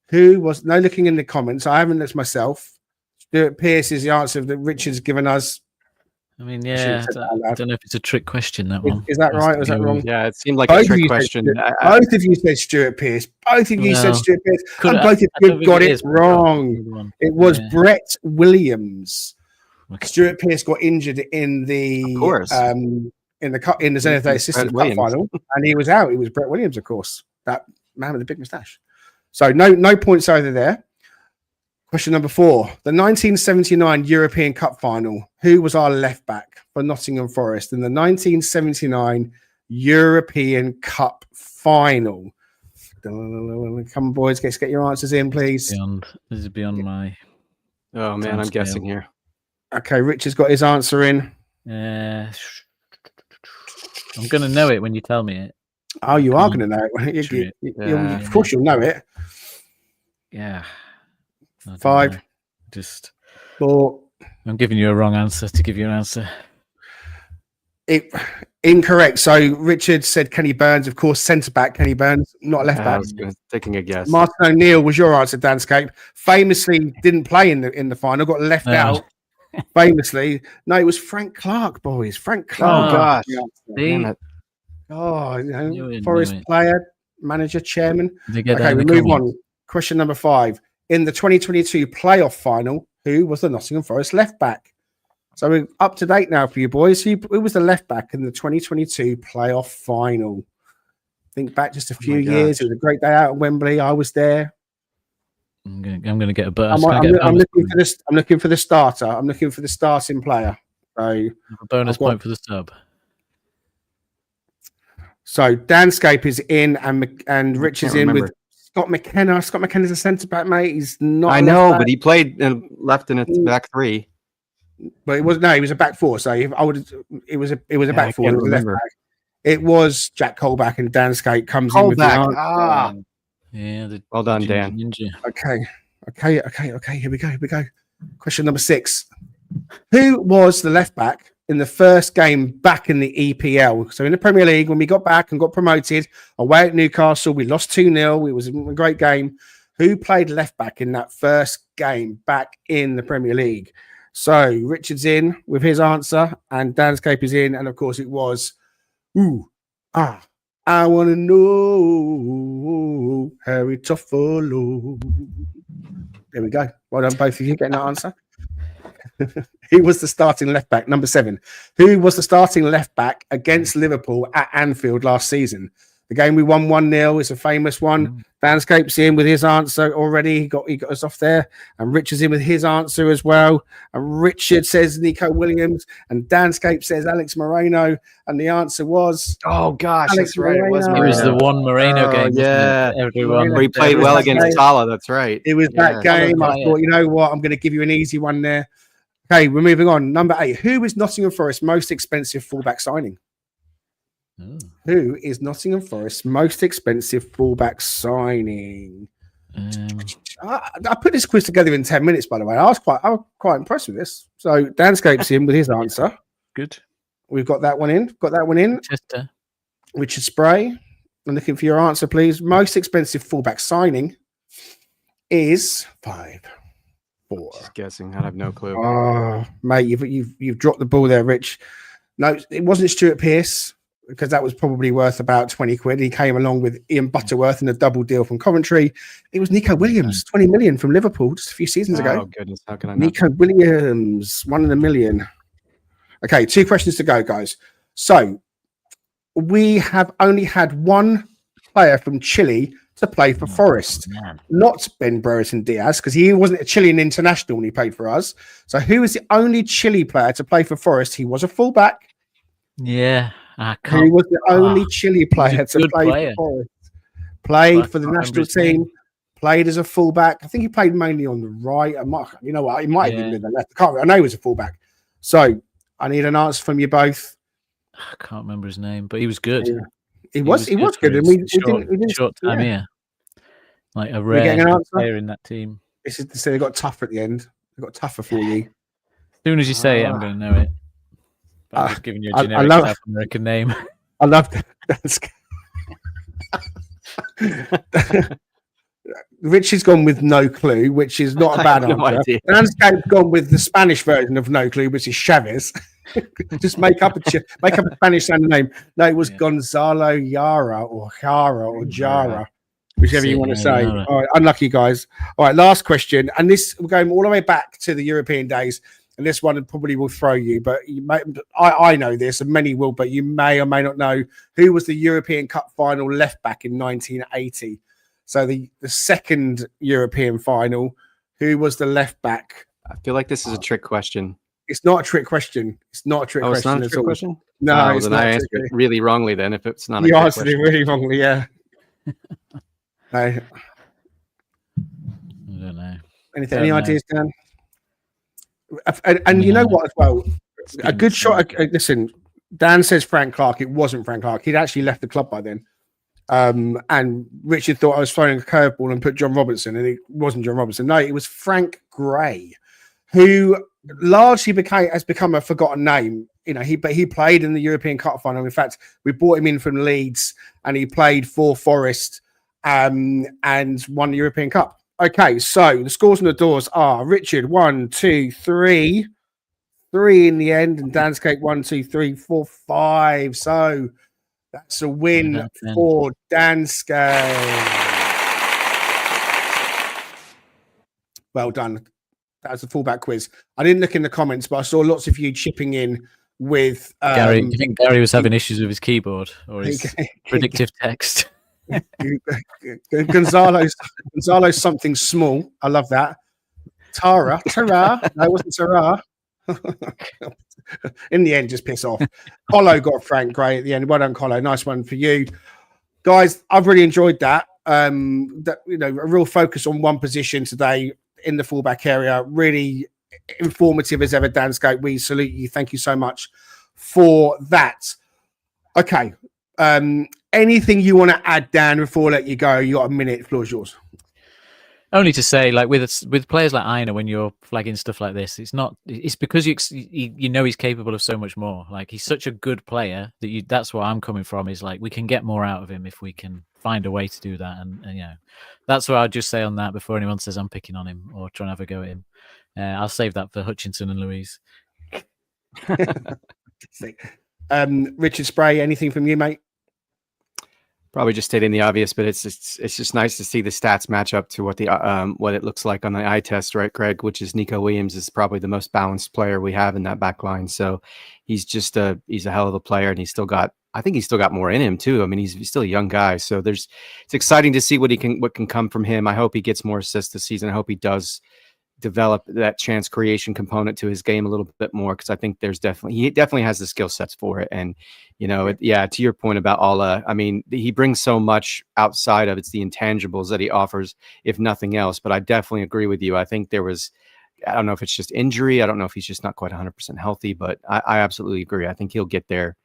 Who was... No looking in the comments. I haven't looked myself. Stuart Pearce is the answer that Richard's given us.
I mean, yeah, I don't know if it's a trick question, that one.
Is that right? Was that wrong?
Yeah, it seemed like a trick question.
Both of you said Stuart Pearce. Both of you said Stuart Pearce. And both of you got it wrong. It was Brett Williams. Okay. Stuart Pearce got injured in the in the Zenith Data Systems Cup final, and he was out. It was Brett Williams, of course, that man with the big moustache. So no points over there. Question number 4. The 1979 European Cup final. Who was our left back for Nottingham Forest in the 1979 European Cup final? Come on, boys. Let's get your answers in, please.
This is beyond my...
Oh, man, I'm guessing here.
Okay, Richard's got his answer in.
I'm going to know it when you tell me it.
Oh, you are going to know it. Of course you'll know it.
Yeah.
5.
Just
4.
I'm giving you a wrong answer to give you an answer.
Incorrect. So Richard said Kenny Burns, of course, centre back Kenny Burns, not left
I
back.
was taking a guess.
Martin O'Neill was your answer, Danscape. Famously didn't play in the final, got left out. Famously, no, it was Frank Clark, boys. Frank Clark.
Oh gosh,
See?
damn it.
Oh,
Knew it,
Forest
knew it.
player, manager, chairman.
They get that
Okay,
in
we
the
move
comments.
on. Question number 5. In the 2022 playoff final, who was the Nottingham Forest left back? So we're up to date now for you boys. Who was the left back in the 2022 playoff final? Think back just a few years. It was a great day out at Wembley. I was there.
I'm gonna get a buzz.
I'm looking for this. I'm looking for the starter. I'm looking for the starting player. So
A bonus point for the sub.
So Danscape is in, and Rich is in
remember.
with Scott McKenna. Scott McKenna's a centre back, mate. He's not.
I know, but he played left in its back three.
But it was he was a back four. So if I would, it was a back four.
I
It was a left
remember.
back. It was Jack Colback, and Danscape comes in with the answer.
Yeah. The
Well done,
ginger
Dan.
ninja.
Okay. Here we go. Question number 6. Who was the left back in the first game back in the EPL? So in the Premier League, when we got back and got promoted away at Newcastle, we lost 2-0. It was a great game. Who played left back in that first game back in the Premier League? So Richard's in with his answer, and Danscape is in, and of course it was. I want to know Harry Toffolo. There we go. Well done, both of you, getting that answer. Who was the starting left back? Number 7. Who was the starting left back against Liverpool at Anfield last season? The game we won 1-0 is a famous one. Danscape's in with his answer already. He got us off there. And Richard's in with his answer as well. And Richard says Neco Williams. And Danscape says Alex Moreno. And the answer was
Oh gosh,
Alex
that's right. It was
Moreno.
It was the
Moreno.
one Moreno
Oh,
game. wasn't it?
yeah.
Everyone.
Where he played
It was
well
that
against
game.
Salah. That's right.
It was that game. I
Yeah.
thought, you know what? I'm going to give you an easy one there. Okay, we're moving on. Number 8. Who is Nottingham Forest's most expensive fullback signing?
Oh.
Who is Nottingham Forest's most expensive fullback signing? I put this quiz together in 10 minutes, by the way. I was quite impressed with this. So Danscape's in with his answer.
Good.
We've got that one in.
Chester.
Richard Spray. I'm looking for your answer, please. Most expensive fullback signing is 5, 4.
Just guessing. I have no clue.
Oh, mate, you've dropped the ball there, Rich. No, it wasn't Stuart Pearce, because that was probably worth about 20 quid. He came along with Ian Butterworth in a double deal from Coventry. It was Neco Williams, 20 million from Liverpool just a few seasons ago.
Oh goodness, how can I not?
Neco Williams, 1 in a million. Okay, 2 questions to go, guys. So we have only had one player from Chile to play for Forest, not Ben Brereton Diaz, because he wasn't a Chilean international when he played for us. So who is the only Chile player to play for Forest? He was a fullback.
Yeah. I
He
can't.
was the only Chile player to
good
play
player.
for Forest. Played
But
for the
I can't
national
remember his name.
team. Played as a fullback. I think he played mainly on the right. You know what? He might have been
Yeah.
with the left. I know he was a fullback. So I need an answer from you both.
I can't remember his name, but he was good.
Yeah. He was good.
for
And
his
we didn't
short time
yeah.
here. Like a
We're getting
rare
an
good
answer?
player in that team.
This is to say they got tougher at the end. They got tougher for you.
As soon as you say it, I'm going to know it. But I'm just giving you a generic
love-
South American name.
I love that. Rich has gone with no clue, which is not a bad
I have no
answer.
idea.
Landscape's gone with the Spanish version of no clue, which is Chavez. Just make up a Spanish sounding name. No, it was Gonzalo Yara or Jara, whichever you want to say.
Yara.
All right, unlucky guys. All right, last question, and this we're going all the way back to the European days. And this one probably will throw you, but I know this, and many will, but you may or may not know who was the European Cup final left back in 1980. So the second European final, who was the left back?
I feel like this is a trick question.
It's not a trick question. It's not a trick
Oh, it's
question.
not a
at
trick
all.
question?
No,
Oh,
it's
then
not.
I
a
answered
trick
it really wrongly then if it's not a
You
trick
answered it
question.
really wrongly, yeah. No.
I don't know.
Anything?
Don't
Any
know.
ideas, Dan? And you know what as well? A good shot. Listen, Dan says Frank Clark. It wasn't Frank Clark. He'd actually left the club by then. And Richard thought I was throwing a curveball and put John Robertson, and it wasn't John Robertson. No, it was Frank Gray, who largely has become a forgotten name. But he played in the European Cup final. In fact, we brought him in from Leeds, and he played for Forest and won the European Cup. Okay, so the scores on the doors are Richard 1, 2, 3, 3 in the end, and Danscape 1, 2, 3, 4, 5. So that's a win for Danscape. Well done. That was a fullback quiz. I didn't look in the comments, but I saw lots of you chipping in with
Gary. Do you think Gary was having issues with his keyboard or his predictive text?
Gonzalo's something small. I love that. Tara. No, it wasn't Tara. In the end, just piss off. Colo got Frank Gray at the end. Well done, Colo. Nice one for you. Guys, I've really enjoyed that. A real focus on one position today in the fullback area. Really informative as ever, Danscape. We salute you. Thank you so much for that. Okay. Anything you want to add, Dan, before I let you go? You got a minute. The floor is yours.
Only to say, like with players like Aina, when you're flagging stuff like this, it's because you know he's capable of so much more. Like, he's such a good player that's where I'm coming from. Is like, we can get more out of him if we can find a way to do that. And that's what I'd just say on that before anyone says I'm picking on him or trying to have a go at him. I'll save that for Hutchinson and Louise.
Richard Spray, anything from you, mate?
Probably just stating the obvious, but it's just nice to see the stats match up to what it looks like on the eye test, right, Greg? Which is Nico Williams is probably the most balanced player we have in that back line. So he's a hell of a player, and I think he's still got more in him too. I mean, he's still a young guy, so it's exciting to see what can come from him. I hope he gets more assists this season. I hope he does develop that chance creation component to his game a little bit more, because I think he definitely has the skill sets for it. And to your point about Ola, I mean, he brings so much outside of it's the intangibles that he offers, if nothing else. But I definitely agree with you. I think I don't know if it's just injury. I don't know if he's just not quite 100% healthy, but I absolutely agree. I think he'll get there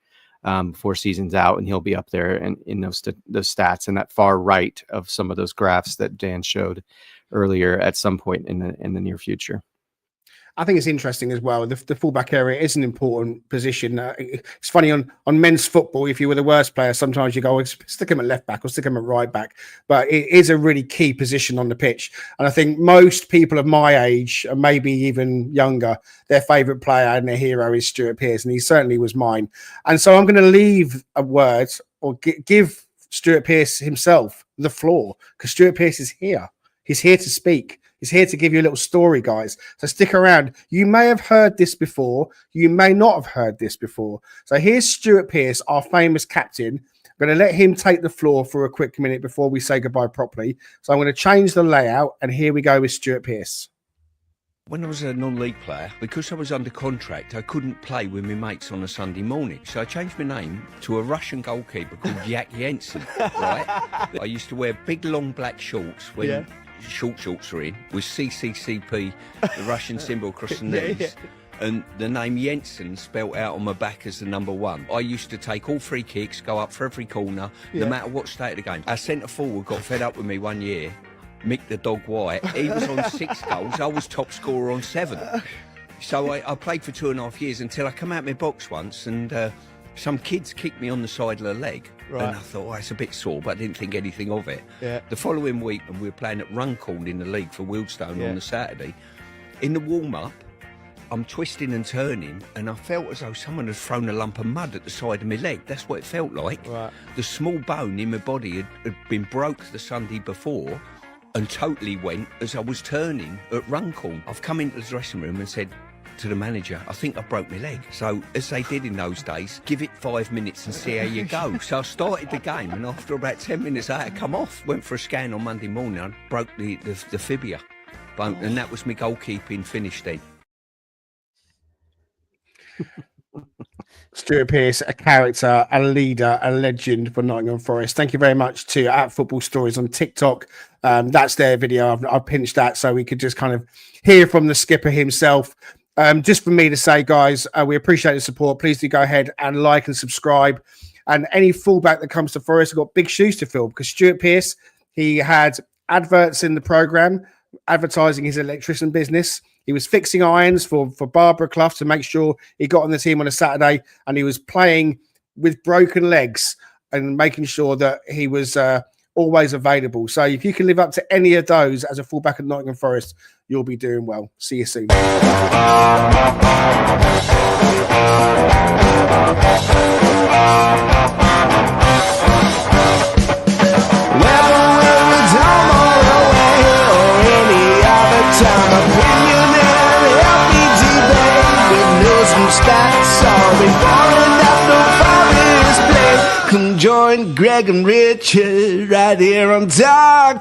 before season's out, and he'll be up there in those stats and that far right of some of those graphs that Dan showed earlier at some point in the near future.
I think it's interesting as well. The fullback area is an important position. It's funny on men's football. If you were the worst player, sometimes you go, stick him at left back or stick him at right back. But it is a really key position on the pitch. And I think most people of my age, and maybe even younger, their favourite player and their hero is Stuart Pearce, and he certainly was mine. And so I'm going to leave a word or give Stuart Pearce himself the floor, because Stuart Pearce is here. He's here to speak. He's here to give you a little story, guys. So stick around. You may have heard this before. You may not have heard this before. So here's Stuart Pearce, our famous captain. I'm going to let him take the floor for a quick minute before we say goodbye properly. So I'm going to change the layout, and here we go with Stuart Pearce.
When I was a non-league player, because I was under contract, I couldn't play with my mates on a Sunday morning. So I changed my name to a Russian goalkeeper called Yak Jensen, right? I used to wear big, long black shorts when short shorts were in, with CCCP, the Russian symbol across the knees. And the name Jensen spelt out on my back as the number 1. I used to take all free kicks, go up for every corner, no matter what state of the game. Our centre forward got fed up with me one year, Mick the Dog White. He was on 6 goals, I was top scorer on 7. So I played for 2.5 years until I come out my box once, and some kids kicked me on the side of the leg. Right. And I thought, it's a bit sore, but I didn't think anything of it. Yeah. The following week, and we were playing at Runcorn in the league for Wealdstone on the Saturday. In the warm-up, I'm twisting and turning, and I felt as though someone had thrown a lump of mud at the side of my leg. That's what it felt like. Right. The small bone in my body had been broke the Sunday before and totally went as I was turning at Runcorn. I've come into the dressing room and said to the manager, I think I broke my leg. So, as they did in those days, give it 5 minutes and see how you go. So I started the game, and after about 10 minutes I had to come off. Went for a scan on Monday morning, I broke the fibula bone, and that was my goalkeeping finish then.
Stuart Pearce, a character, a leader, a legend for Nottingham Forest. Thank you very much to @Football Stories on TikTok. That's their video. I've pinched that so we could just kind of hear from the skipper himself. Just for me to say, guys, we appreciate the support. Please do go ahead and like and subscribe. And any fullback that comes to Forest have got big shoes to fill, because Stuart Pearce, he had adverts in the programme advertising his electrician business. He was fixing irons for Barbara Clough to make sure he got on the team on a Saturday, and he was playing with broken legs and making sure that he was always available. So if you can live up to any of those as a fullback at Nottingham Forest, you'll be doing well. See you soon.
Come join Greg and Richard right here on Talk